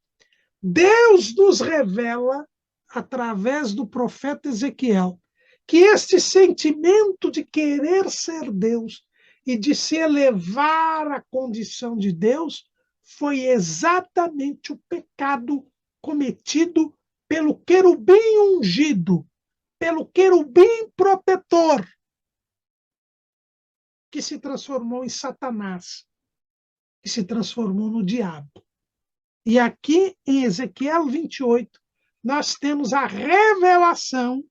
Deus nos revela, através do profeta Ezequiel, que este sentimento de querer ser Deus e de se elevar à condição de Deus foi exatamente o pecado cometido pelo querubim ungido, pelo querubim protetor, que se transformou em Satanás, que se transformou no diabo. E aqui em Ezequiel 28, nós temos a revelação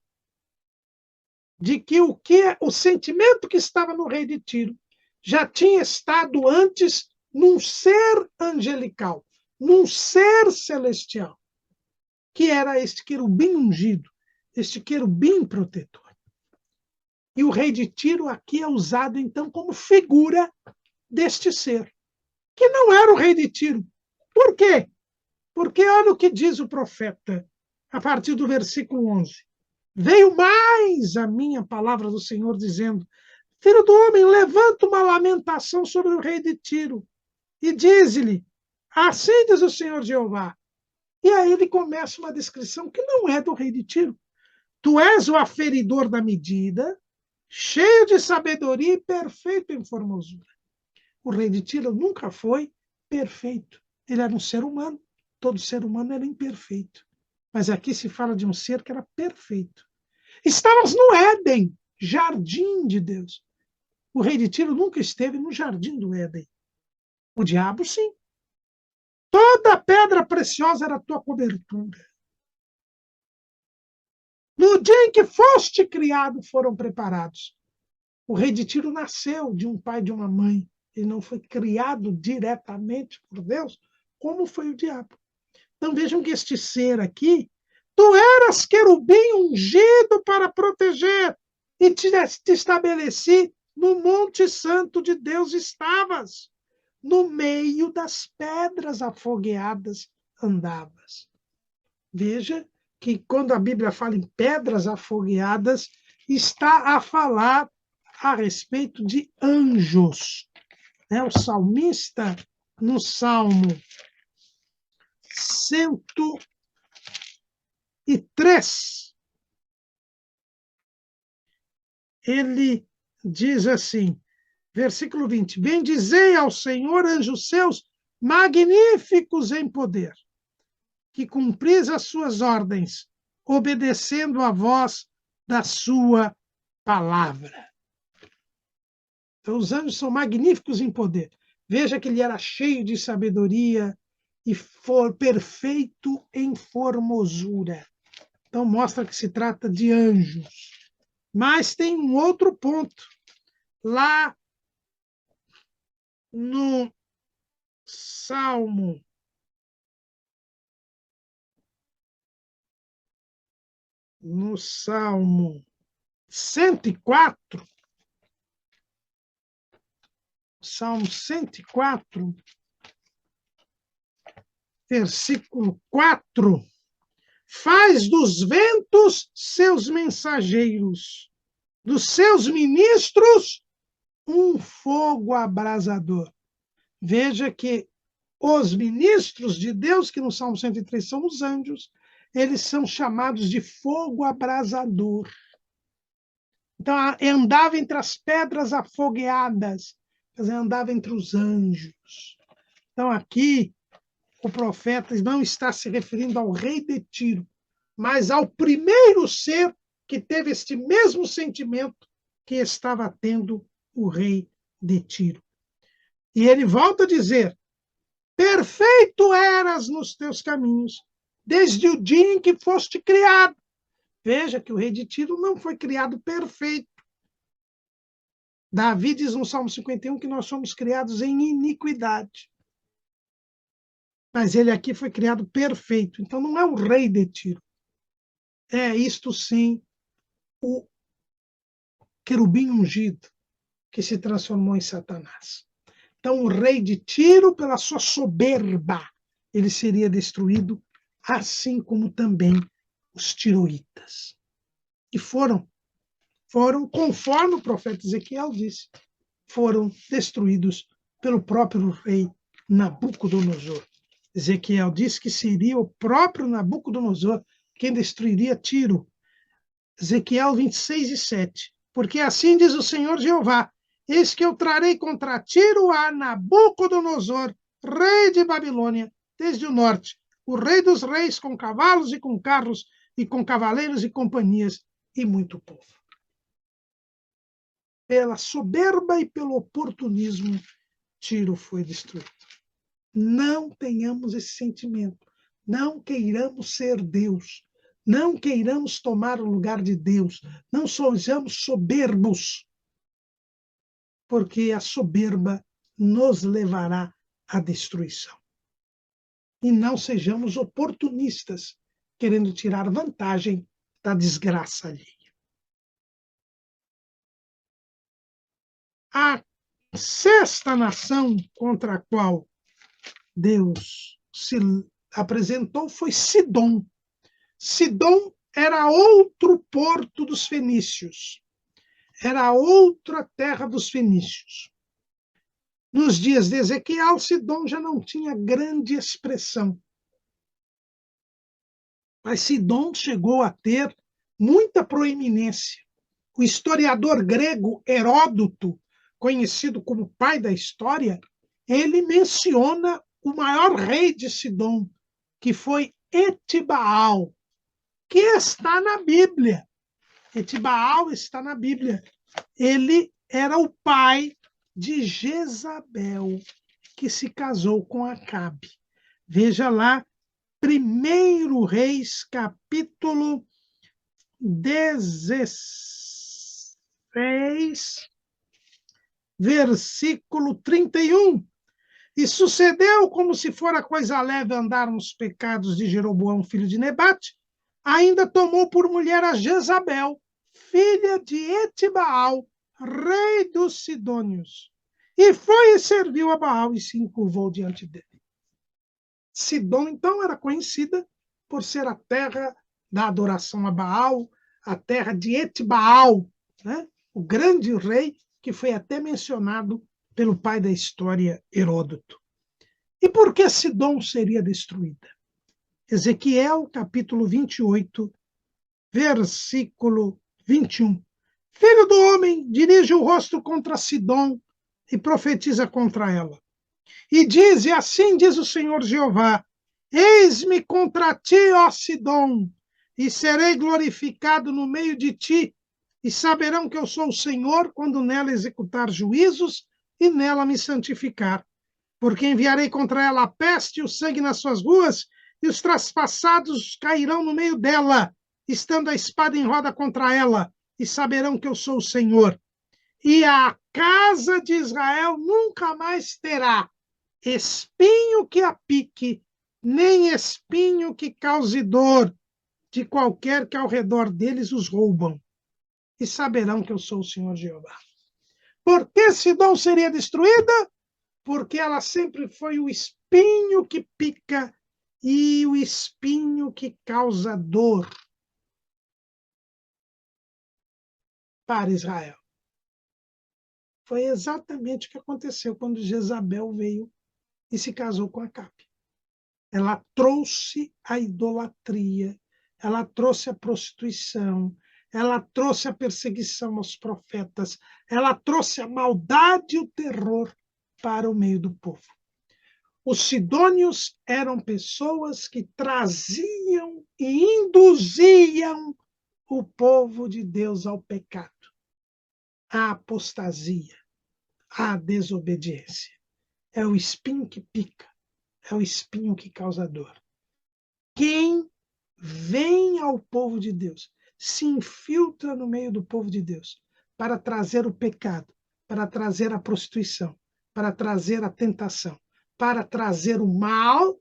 de que o sentimento que estava no rei de Tiro já tinha estado antes num ser angelical, num ser celestial, que era este querubim ungido, este querubim protetor. E o rei de Tiro aqui é usado, então, como figura deste ser, que não era o rei de Tiro. Por quê? Porque olha o que diz o profeta, a partir do versículo 11. Veio mais a minha palavra do Senhor, dizendo: Filho do homem, levanta uma lamentação sobre o rei de Tiro, e diz-lhe: assim diz o Senhor Jeová. E aí ele começa uma descrição que não é do rei de Tiro. Tu és o aferidor da medida, cheio de sabedoria e perfeito em formosura. O rei de Tiro nunca foi perfeito. Ele era um ser humano. Todo ser humano era imperfeito. Mas aqui se fala de um ser que era perfeito. Estávamos no Éden, jardim de Deus. O rei de Tiro nunca esteve no jardim do Éden. O diabo, sim. Toda pedra preciosa era a tua cobertura. No dia em que foste criado, foram preparados. O rei de Tiro nasceu de um pai e de uma mãe. Ele não foi criado diretamente por Deus, como foi o diabo. Então vejam que este ser aqui, tu eras querubim ungido para proteger, e te estabeleci no Monte Santo de Deus estavas, no meio das pedras afogueadas andavas. Veja que quando a Bíblia fala em pedras afogueadas, está a falar a respeito de anjos. O salmista, no Salmo 103, ele diz assim, versículo 20: Bendizei ao Senhor, anjos seus, magníficos em poder, que cumpris as suas ordens, obedecendo a voz da sua palavra. Então, os anjos são magníficos em poder. Veja que ele era cheio de sabedoria e perfeito em formosura. Então, mostra que se trata de anjos. Mas tem um outro ponto. Lá no Salmo 104, Salmo 104, versículo 4, faz dos ventos seus mensageiros, dos seus ministros um fogo abrasador. Veja que os ministros de Deus, que no Salmo 103 são os anjos, eles são chamados de fogo abrasador. Então, andava entre as pedras afogueadas, quer dizer, andava entre os anjos. Então, aqui, o profeta não está se referindo ao rei de Tiro, mas ao primeiro ser que teve este mesmo sentimento que estava tendo o rei de Tiro. E ele volta a dizer: perfeito eras nos teus caminhos, desde o dia em que foste criado. Veja que o rei de Tiro não foi criado perfeito. Davi diz no Salmo 51 que nós somos criados em iniquidade. Mas ele aqui foi criado perfeito. Então não é o rei de Tiro. É isto sim, o querubim ungido que se transformou em Satanás. Então o rei de Tiro, pela sua soberba, ele seria destruído, assim como também os tiroítas. E foram, conforme o profeta Ezequiel disse, foram destruídos pelo próprio rei Nabucodonosor. Ezequiel disse que seria o próprio Nabucodonosor quem destruiria Tiro. Ezequiel 26:7. Porque assim diz o Senhor Jeová: eis que eu trarei contra Tiro a Nabucodonosor, rei de Babilônia, desde o norte, o rei dos reis, com cavalos e com carros, e com cavaleiros e companhias, e muito povo. Pela soberba e pelo oportunismo, Tiro foi destruído. Não tenhamos esse sentimento. Não queiramos ser Deus. Não queiramos tomar o lugar de Deus. Não sejamos soberbos, porque a soberba nos levará à destruição. E não sejamos oportunistas, querendo tirar vantagem da desgraça alheia. A sexta nação contra a qual Deus se apresentou foi Sidom. Sidom era outro porto dos fenícios, era outra terra dos fenícios. Nos dias de Ezequiel, Sidom já não tinha grande expressão, mas Sidom chegou a ter muita proeminência. O historiador grego Heródoto, conhecido como pai da história, ele menciona o maior rei de Sidom, que foi Etibaal, que está na Bíblia. Etibaal está na Bíblia. Ele era o pai de Jezabel, que se casou com Acabe. Veja lá, 1 Reis, capítulo 16, versículo 31. E sucedeu, como se fora coisa leve andar nos pecados de Jeroboão, filho de Nebate, ainda tomou por mulher a Jezabel, filha de Etibaal, rei dos Sidônios, e foi e serviu a Baal e se encurvou diante dele. Sidom, então, era conhecida por ser a terra da adoração a Baal, a terra de Etibaal, né? O grande rei que foi até mencionado pelo pai da história, Heródoto. E por que Sidom seria destruída? Ezequiel, capítulo 28, versículo 21. Filho do homem, dirige o rosto contra Sidom e profetiza contra ela. E diz, e assim diz o Senhor Jeová: eis-me contra ti, ó Sidom, e serei glorificado no meio de ti, e saberão que eu sou o Senhor quando nela executar juízos e nela me santificar. Porque enviarei contra ela a peste e o sangue nas suas ruas, e os traspassados cairão no meio dela, estando a espada em roda contra ela, e saberão que eu sou o Senhor. E a casa de Israel nunca mais terá espinho que a pique, nem espinho que cause dor, de qualquer que ao redor deles os roubam. E saberão que eu sou o Senhor Jeová. Por que Sidom seria destruída? Porque ela sempre foi o espinho que pica e o espinho que causa dor para Israel. Foi exatamente o que aconteceu quando Jezabel veio e se casou com Acabe. Ela trouxe a idolatria, ela trouxe a prostituição, ela trouxe a perseguição aos profetas, ela trouxe a maldade e o terror para o meio do povo. Os sidônios eram pessoas que traziam e induziam o povo de Deus ao pecado, à apostasia, à desobediência. É o espinho que pica, é o espinho que causa dor. Quem vem ao povo de Deus, se infiltra no meio do povo de Deus para trazer o pecado, para trazer a prostituição, para trazer a tentação, para trazer o mal,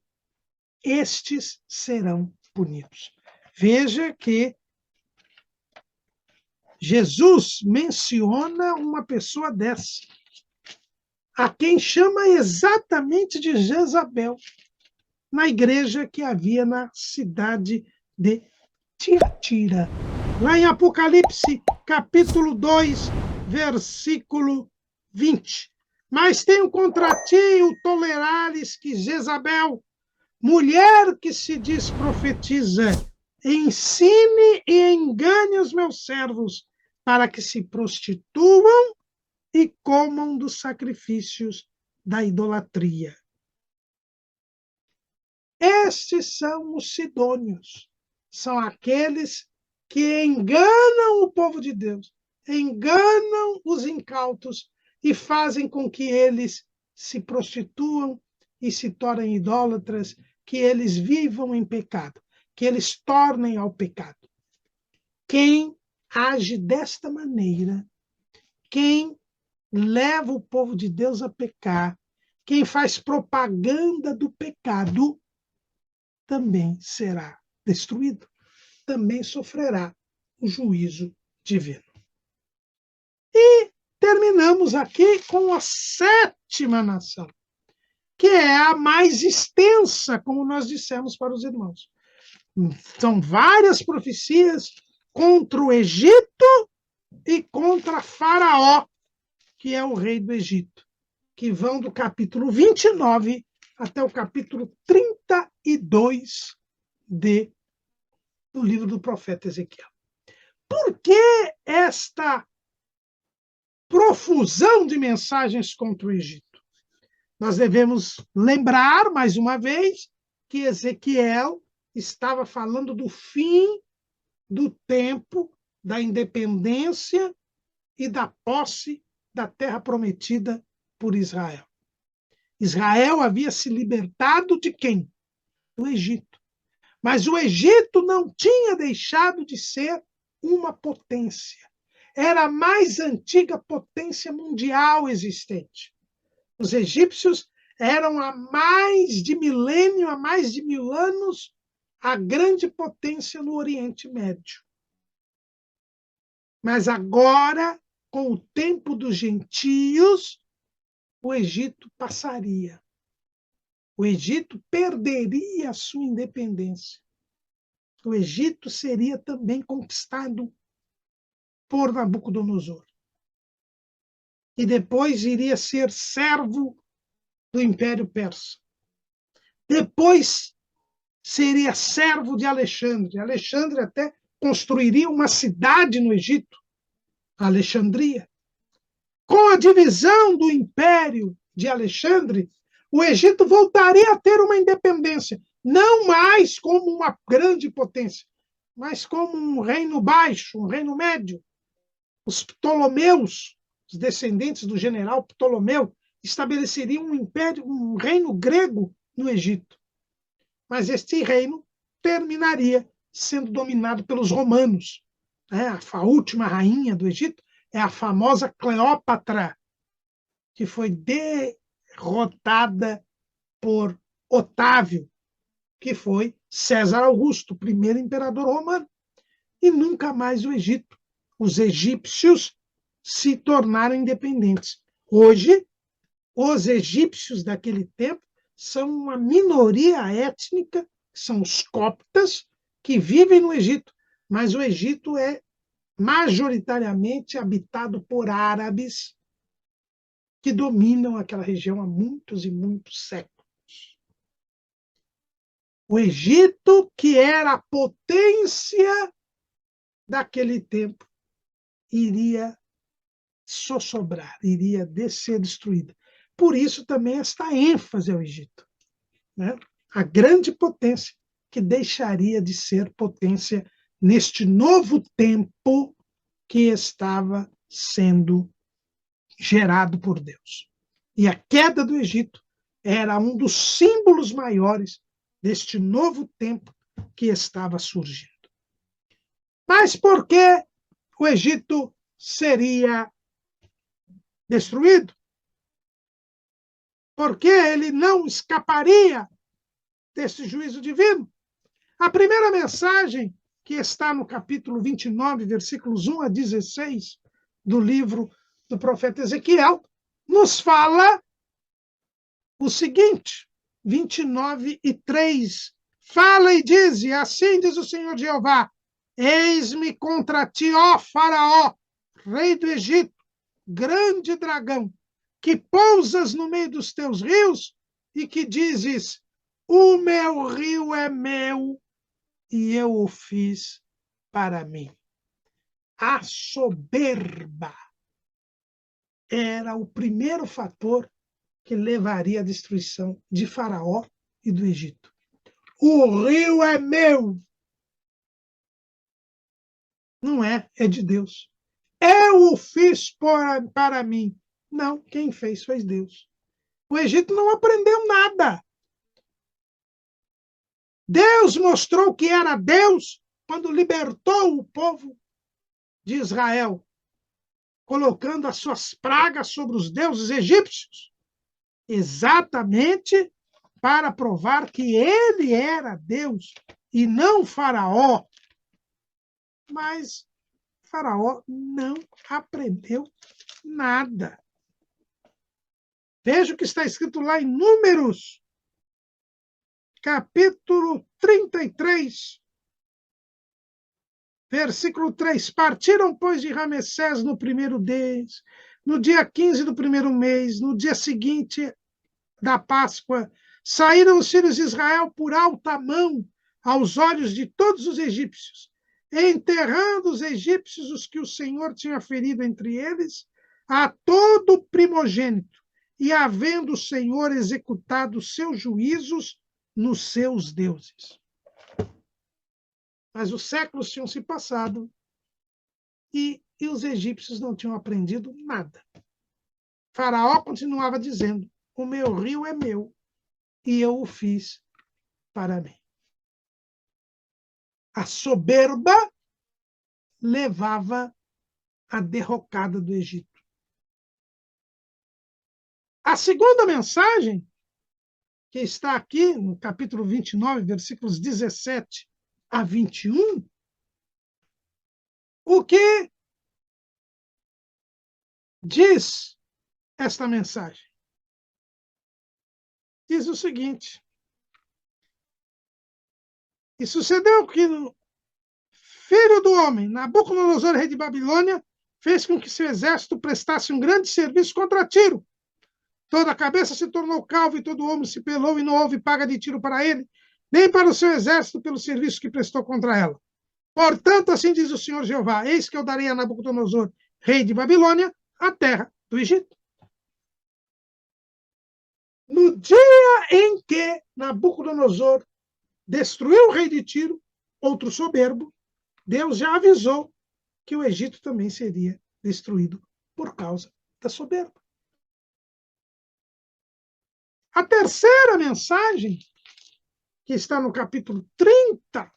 estes serão punidos. Veja que Jesus menciona uma pessoa dessa, a quem chama exatamente de Jezabel, na igreja que havia na cidade de Tiatira. Lá em Apocalipse, capítulo 2, versículo 20. Mas tenho contra ti o tolerares que Jezabel, mulher que se diz profetiza, ensine e engane os meus servos para que se prostituam e comam dos sacrifícios da idolatria. Estes são os sidônios, são aqueles que enganam o povo de Deus, enganam os incautos e fazem com que eles se prostituam e se tornem idólatras, que eles vivam em pecado, que eles tornem ao pecado. Quem age desta maneira, quem leva o povo de Deus a pecar, quem faz propaganda do pecado, também será destruído, também sofrerá o juízo divino. E terminamos aqui com a sétima nação, que é a mais extensa, como nós dissemos para os irmãos. São várias profecias contra o Egito e contra Faraó, que é o rei do Egito, que vão do capítulo 29 até o capítulo 32 do livro do profeta Ezequiel. Por que esta profusão de mensagens contra o Egito? Nós devemos lembrar, mais uma vez, que Ezequiel estava falando do fim do tempo da independência e da posse da terra prometida por Israel. Israel havia se libertado de quem? Do Egito. Mas o Egito não tinha deixado de ser uma potência. Era a mais antiga potência mundial existente. Os egípcios eram há mais de milênio, há mais de 1000 anos, a grande potência no Oriente Médio. Mas agora, com o tempo dos gentios, o Egito passaria. O Egito perderia a sua independência. O Egito seria também conquistado por Nabucodonosor. E depois iria ser servo do Império Persa. Depois seria servo de Alexandre. Alexandre até construiria uma cidade no Egito, Alexandria. Com a divisão do Império de Alexandre, o Egito voltaria a ter uma independência, não mais como uma grande potência, mas como um reino baixo, um reino médio. Os Ptolomeus, os descendentes do general Ptolomeu, estabeleceriam um império, um reino grego no Egito. Mas este reino terminaria sendo dominado pelos romanos. A última rainha do Egito é a famosa Cleópatra, que foi derrotada por Otávio, que foi César Augusto, o primeiro imperador romano. E nunca mais o Egito. Os egípcios se tornaram independentes. Hoje, os egípcios daquele tempo são uma minoria étnica, que são os coptas, que vivem no Egito. Mas o Egito é majoritariamente habitado por árabes que dominam aquela região há muitos e muitos séculos. O Egito, que era a potência daquele tempo, iria sossobrar, iria ser destruída. Por isso também esta ênfase ao Egito. né? A grande potência que deixaria de ser potência neste novo tempo que estava sendo gerado por Deus. E a queda do Egito era um dos símbolos maiores deste novo tempo que estava surgindo. Mas por que o Egito seria destruído? Por que ele não escaparia desse juízo divino? A primeira mensagem, que está no capítulo 29, versículos 1 a 16, do livro do profeta Ezequiel, nos fala o seguinte, 29 e 3. Fala e diz, e assim diz o Senhor Jeová, eis-me contra ti, ó Faraó, rei do Egito, grande dragão, que pousas no meio dos teus rios e que dizes, o meu rio é meu e eu o fiz para mim. A soberba era o primeiro fator que levaria à destruição de Faraó e do Egito. O rio é meu. Não é, é de Deus. Eu o fiz para mim. Não, quem fez foi Deus. O Egito não aprendeu nada. Deus mostrou que era Deus quando libertou o povo de Israel, colocando as suas pragas sobre os deuses egípcios, exatamente para provar que ele era Deus e não Faraó. Mas Faraó não aprendeu nada. Veja o que está escrito lá em Números, capítulo 33, versículo 3. Partiram, pois, de Ramessés no primeiro mês, no dia 15 do primeiro mês, no dia seguinte da Páscoa, saíram os filhos de Israel por alta mão aos olhos de todos os egípcios, enterrando os egípcios os que o Senhor tinha ferido entre eles, a todo primogênito, e havendo o Senhor executado seus juízos nos seus deuses. Mas os séculos tinham se passado e os egípcios não tinham aprendido nada. Faraó continuava dizendo, o meu rio é meu e eu o fiz para mim. A soberba levava à derrocada do Egito. A segunda mensagem, que está aqui no capítulo 29, versículos 17 a 21, o que diz esta mensagem? Diz o seguinte, e sucedeu que o filho do homem, Nabucodonosor, rei de Babilônia, fez com que seu exército prestasse um grande serviço contra Tiro. Toda a cabeça se tornou calva e todo o ombro se pelou e não houve paga de tiro para ele, nem para o seu exército pelo serviço que prestou contra ela. Portanto, assim diz o Senhor Jeová, eis que eu darei a Nabucodonosor, rei de Babilônia, a terra do Egito. No dia em que Nabucodonosor destruiu o rei de Tiro, outro soberbo, Deus já avisou que o Egito também seria destruído por causa da soberba. A terceira mensagem, que está no capítulo 30,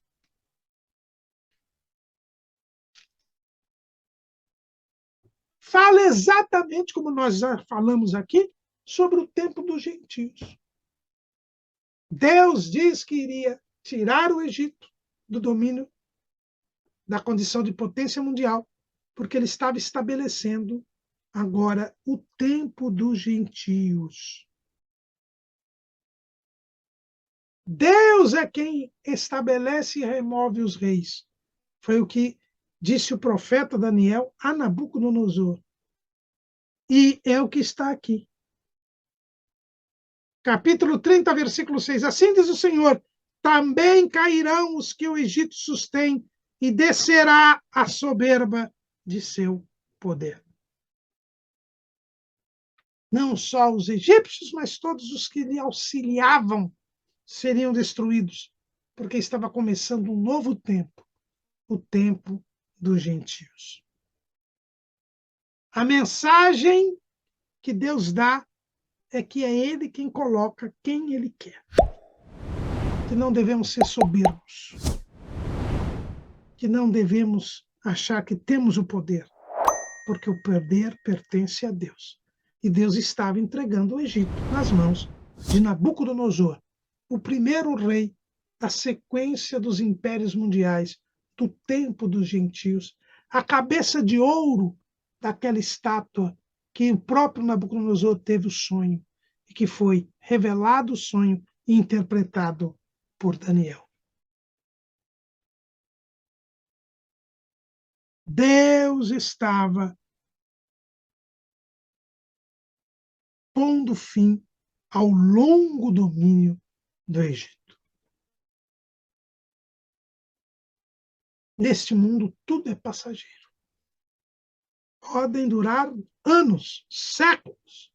fala exatamente como nós já falamos aqui, sobre o tempo dos gentios. Deus diz que iria tirar o Egito do domínio da condição de potência mundial, porque ele estava estabelecendo agora o tempo dos gentios. Deus é quem estabelece e remove os reis. Foi o que disse o profeta Daniel a Nabucodonosor. E é o que está aqui. Capítulo 30, versículo 6. Assim diz o Senhor, também cairão os que o Egito sustém e descerá a soberba de seu poder. Não só os egípcios, mas todos os que lhe auxiliavam seriam destruídos, porque estava começando um novo tempo, o tempo dos gentios. A mensagem que Deus dá é que é Ele quem coloca quem Ele quer. Que não devemos ser soberbos. Que não devemos achar que temos o poder, porque o poder pertence a Deus. E Deus estava entregando o Egito nas mãos de Nabucodonosor, o primeiro rei da sequência dos impérios mundiais, do tempo dos gentios, a cabeça de ouro daquela estátua que o próprio Nabucodonosor teve o sonho, e que foi revelado o sonho e interpretado por Daniel. Deus estava pondo fim ao longo domínio do Egito. Neste mundo, tudo é passageiro. Podem durar anos, séculos,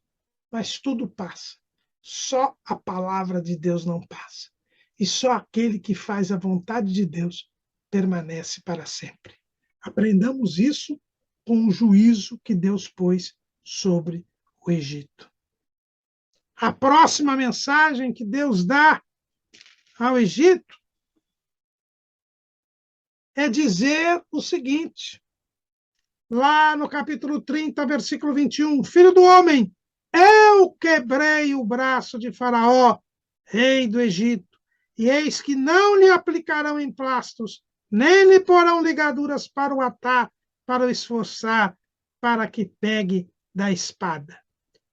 mas tudo passa. Só a palavra de Deus não passa. E só aquele que faz a vontade de Deus permanece para sempre. Aprendamos isso com o juízo que Deus pôs sobre o Egito. A próxima mensagem que Deus dá ao Egito é dizer o seguinte, lá no capítulo 30, versículo 21, Filho do homem, eu quebrei o braço de Faraó, rei do Egito, e eis que não lhe aplicarão emplastos, nem lhe porão ligaduras para o atar, para o esforçar, para que pegue da espada.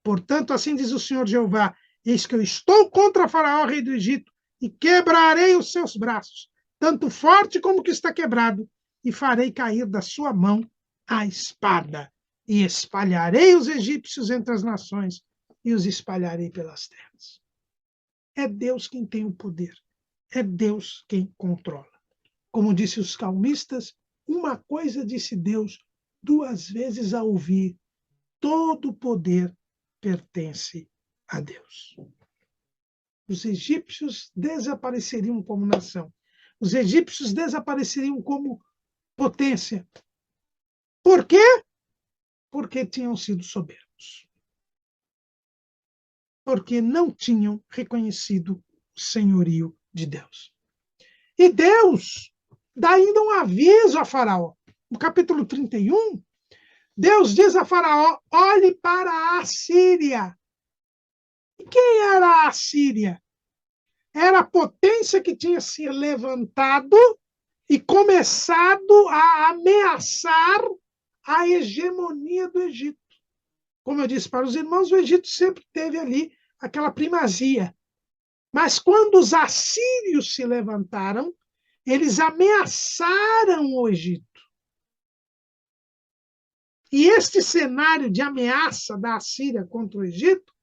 Portanto, assim diz o Senhor Jeová, eis que eu estou contra Faraó, rei do Egito, e quebrarei os seus braços, tanto forte como que está quebrado, e farei cair da sua mão a espada, e espalharei os egípcios entre as nações, e os espalharei pelas terras. É Deus quem tem o poder, é Deus quem controla. Como disse os calmistas, uma coisa disse Deus, duas vezes a ouvir, todo o poder pertence a Deus. Os egípcios desapareceriam como nação. Os egípcios desapareceriam como potência. Por quê? Porque tinham sido soberbos. Porque não tinham reconhecido o senhorio de Deus. E Deus dá ainda um aviso a Faraó. No capítulo 31, Deus diz a Faraó, olhe para a Assíria. E quem era a Assíria? Era a potência que tinha se levantado e começado a ameaçar a hegemonia do Egito. Como eu disse para os irmãos, o Egito sempre teve ali aquela primazia. Mas quando os assírios se levantaram, eles ameaçaram o Egito. E este cenário de ameaça da Assíria contra o Egito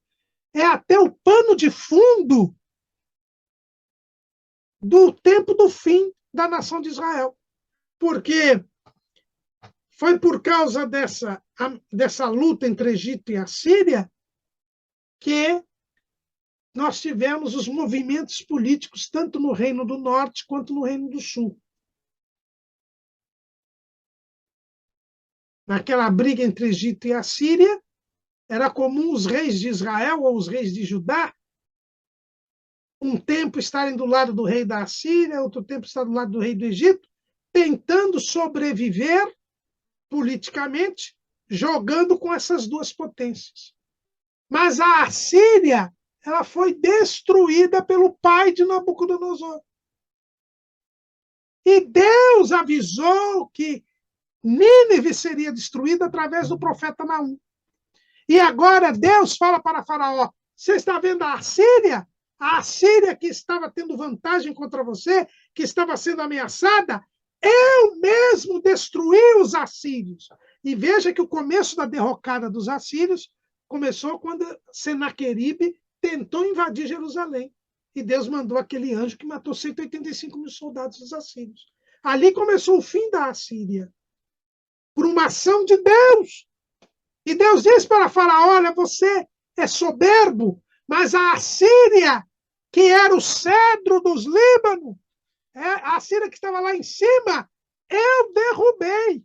é até o pano de fundo do tempo do fim da nação de Israel. Porque foi por causa dessa luta entre Egito e Assíria que nós tivemos os movimentos políticos tanto no Reino do Norte quanto no Reino do Sul. Naquela briga entre Egito e Assíria, era comum os reis de Israel ou os reis de Judá um tempo estarem do lado do rei da Assíria, outro tempo estar do lado do rei do Egito, tentando sobreviver politicamente, jogando com essas duas potências. Mas a Assíria, ela foi destruída pelo pai de Nabucodonosor. E Deus avisou que Nínive seria destruída através do profeta Naum. E agora Deus fala para Faraó, você está vendo a Assíria? A Assíria que estava tendo vantagem contra você, que estava sendo ameaçada, eu mesmo destruí os assírios. E veja que o começo da derrocada dos assírios começou quando Senaqueribe tentou invadir Jerusalém. E Deus mandou aquele anjo que matou 185 mil soldados dos assírios. Ali começou o fim da Assíria. Por uma ação de Deus. E Deus disse para Faraó, olha, você é soberbo, mas a Assíria que era o cedro dos Líbanos, a Assíria que estava lá em cima, eu derrubei.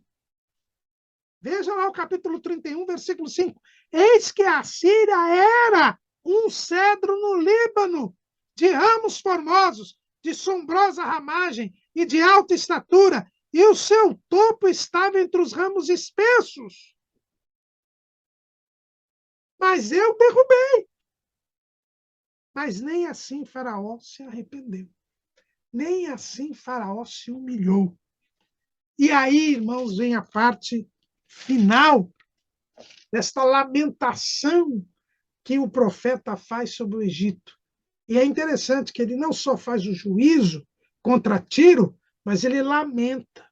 Veja lá o capítulo 31, versículo 5. Eis que a Síria era um cedro no Líbano, de ramos formosos, de sombrosa ramagem e de alta estatura, e o seu topo estava entre os ramos espessos. Mas eu derrubei. Mas nem assim Faraó se arrependeu. Nem assim Faraó se humilhou. E aí, irmãos, vem a parte final desta lamentação que o profeta faz sobre o Egito. E é interessante que ele não só faz o juízo contra Tiro, mas ele lamenta.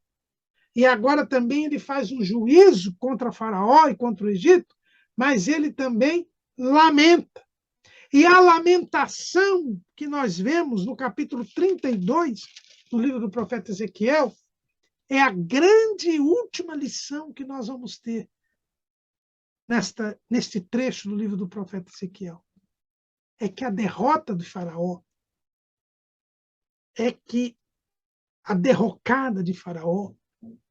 E agora também ele faz um juízo contra Faraó e contra o Egito, mas ele também lamenta. E a lamentação que nós vemos no capítulo 32, no livro do profeta Ezequiel, é a grande e última lição que nós vamos ter neste trecho do livro do profeta Ezequiel. É que a derrota de Faraó, é que a derrocada de Faraó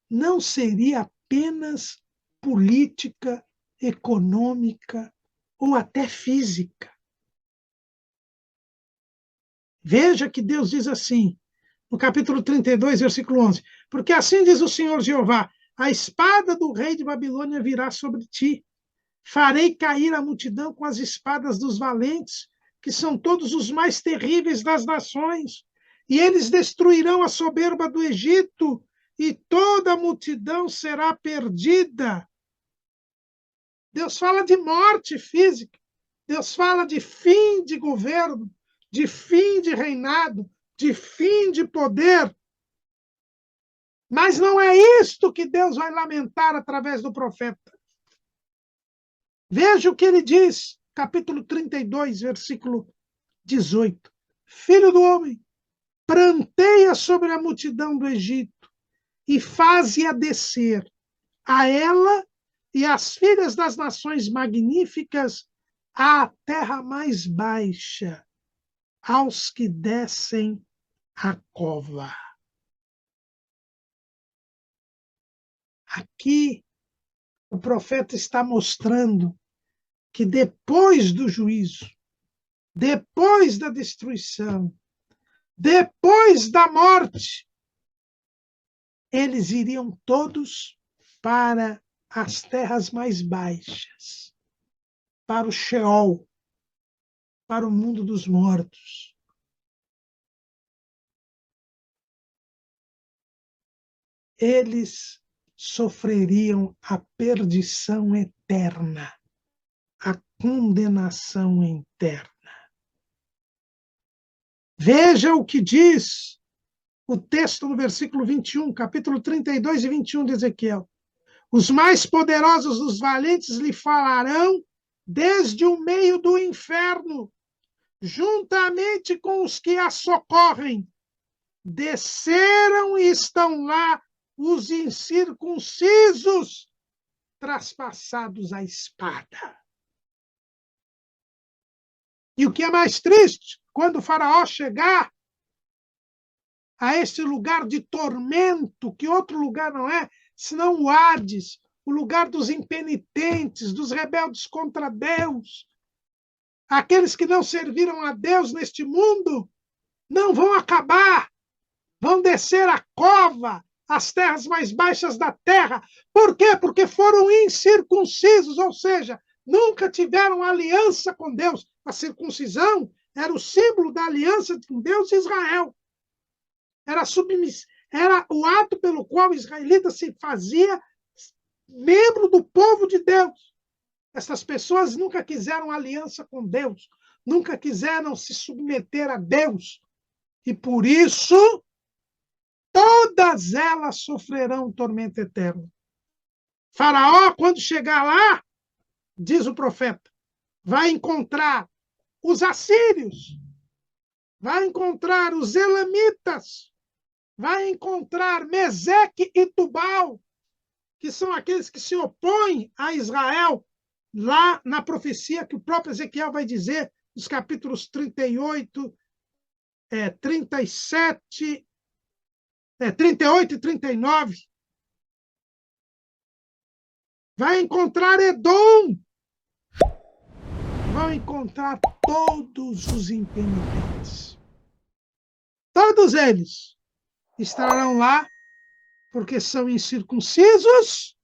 não seria apenas política, econômica ou até física. Veja que Deus diz assim, no capítulo 32, versículo 11, porque assim diz o Senhor Jeová, a espada do rei de Babilônia virá sobre ti, farei cair a multidão com as espadas dos valentes, que são todos os mais terríveis das nações, e eles destruirão a soberba do Egito, e toda a multidão será perdida. Deus fala de morte física, Deus fala de fim de governo, de fim de reinado, de fim de poder. Mas não é isto que Deus vai lamentar através do profeta. Veja o que ele diz, capítulo 32, versículo 18. Filho do homem, pranteia sobre a multidão do Egito e faze-a descer, a ela e as filhas das nações magníficas, à terra mais baixa, aos que descem a cova. Aqui o profeta está mostrando que depois do juízo, depois da destruição, depois da morte, eles iriam todos para as terras mais baixas, para o Sheol, para o mundo dos mortos. Eles sofreriam a perdição eterna, a condenação eterna. Veja o que diz o texto no versículo 21, capítulo 32 e 21 de Ezequiel. Os mais poderosos dos valentes lhe falarão desde o meio do inferno, juntamente com os que a socorrem. Desceram e estão lá os incircuncisos, traspassados à espada. E o que é mais triste, quando o faraó chegar a este lugar de tormento, que outro lugar não é, senão o Hades, o lugar dos impenitentes, dos rebeldes contra Deus, aqueles que não serviram a Deus neste mundo, não vão acabar, vão descer a cova, as terras mais baixas da terra. Por quê? Porque foram incircuncisos, ou seja, nunca tiveram aliança com Deus. A circuncisão era o símbolo da aliança com Deus e Israel. Era o ato pelo qual o israelita se fazia membro do povo de Deus. Essas pessoas nunca quiseram aliança com Deus, nunca quiseram se submeter a Deus. E por isso, todas elas sofrerão tormento eterno. Faraó, quando chegar lá, diz o profeta, vai encontrar os assírios, vai encontrar os elamitas, vai encontrar Meseque e Tubal, que são aqueles que se opõem a Israel, lá na profecia que o próprio Ezequiel vai dizer, nos capítulos 38 37, 38 e 39, vai encontrar Edom, vão encontrar todos os impenitentes. Todos eles estarão lá porque são incircuncisos,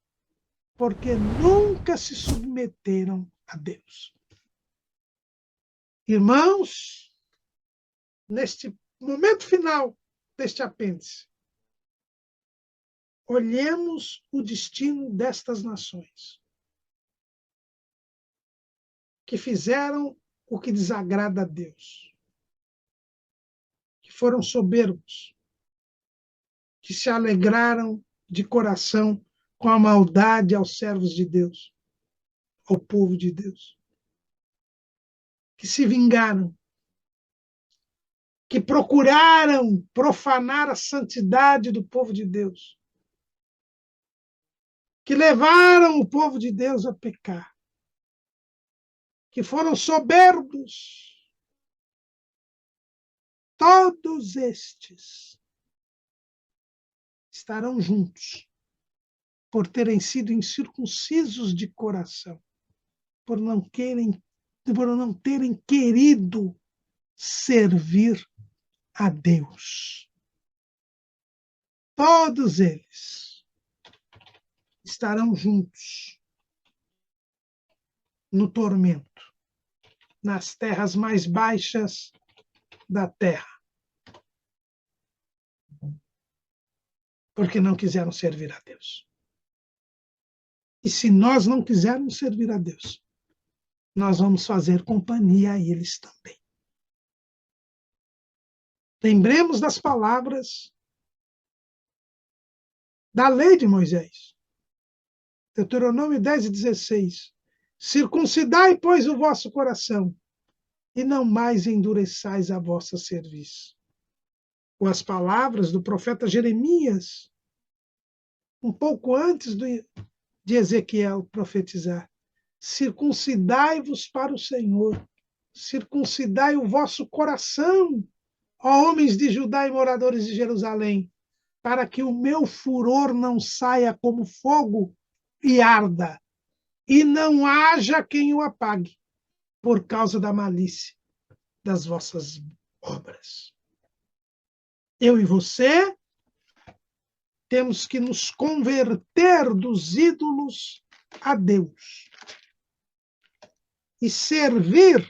porque nunca se submeteram a Deus. Irmãos, neste momento final deste apêndice, olhemos o destino destas nações que fizeram o que desagrada a Deus, que foram soberbos, que se alegraram de coração com a maldade aos servos de Deus, ao povo de Deus, que se vingaram, que procuraram profanar a santidade do povo de Deus, que levaram o povo de Deus a pecar, que foram soberbos. Todos estes estarão juntos por terem sido incircuncisos de coração, por não terem querido servir a Deus. Todos eles estarão juntos no tormento, nas terras mais baixas da terra, porque não quiseram servir a Deus. E se nós não quisermos servir a Deus, nós vamos fazer companhia a eles também. Lembremos das palavras da lei de Moisés. Deuteronômio 10 e 16. Circuncidai, pois, o vosso coração, e não mais endureçais a vossa cerviz. Ou as palavras do profeta Jeremias, um pouco antes de Ezequiel profetizar. Circuncidai-vos para o Senhor, circuncidai o vosso coração, ó homens de Judá e moradores de Jerusalém, para que o meu furor não saia como fogo e arda, e não haja quem o apague, por causa da malícia das vossas obras. Eu e você temos que nos converter dos ídolos a Deus e servir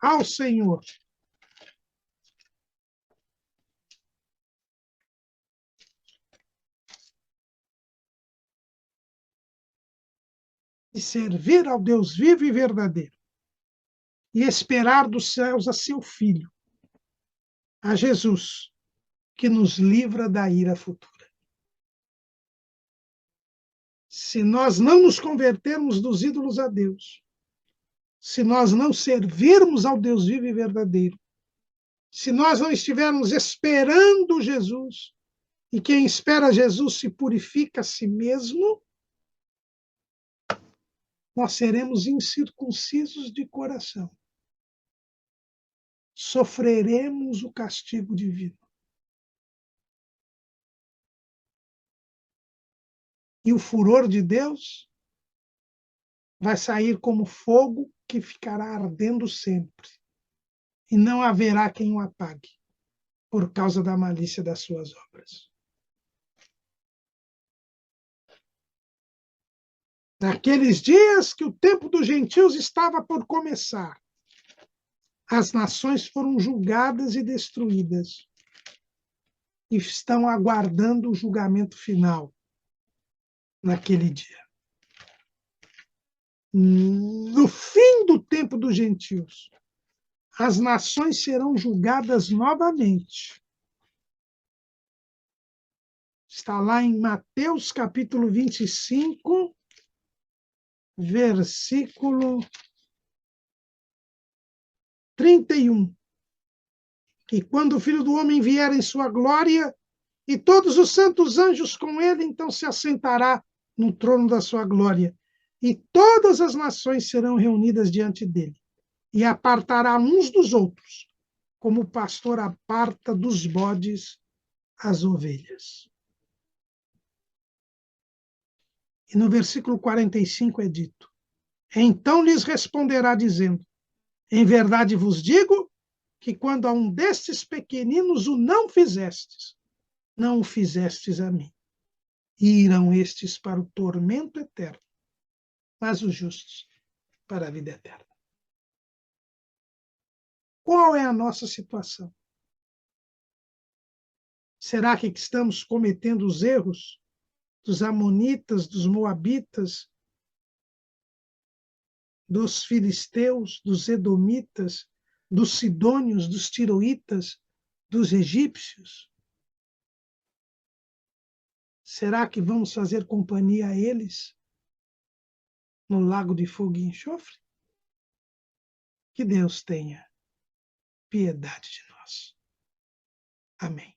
ao Senhor. E servir ao Deus vivo e verdadeiro. E esperar dos céus a seu Filho, a Jesus, que nos livra da ira futura. Se nós não nos convertermos dos ídolos a Deus, se nós não servirmos ao Deus vivo e verdadeiro, se nós não estivermos esperando Jesus, e quem espera Jesus se purifica a si mesmo, nós seremos incircuncisos de coração. Sofreremos o castigo divino. E o furor de Deus vai sair como fogo que ficará ardendo sempre. E não haverá quem o apague, por causa da malícia das suas obras. Naqueles dias que o tempo dos gentios estava por começar, as nações foram julgadas e destruídas, e estão aguardando o julgamento final naquele dia. No fim do tempo dos gentios, as nações serão julgadas novamente. Está lá em Mateus capítulo 25, versículo 31. E quando o Filho do Homem vier em sua glória, e todos os santos anjos com ele, então se assentará no trono da sua glória. E todas as nações serão reunidas diante dele. E apartará uns dos outros, como o pastor aparta dos bodes as ovelhas. E no versículo 45 é dito: então lhes responderá dizendo: em verdade vos digo que quando a um destes pequeninos o não fizestes, não o fizestes a mim. E irão estes para o tormento eterno, mas os justos para a vida eterna. Qual é a nossa situação? Será que estamos cometendo os erros dos amonitas, dos moabitas, dos filisteus, dos edomitas, dos sidônios, dos tiroítas, dos egípcios? Será que vamos fazer companhia a eles no lago de fogo e enxofre? Que Deus tenha piedade de nós. Amém.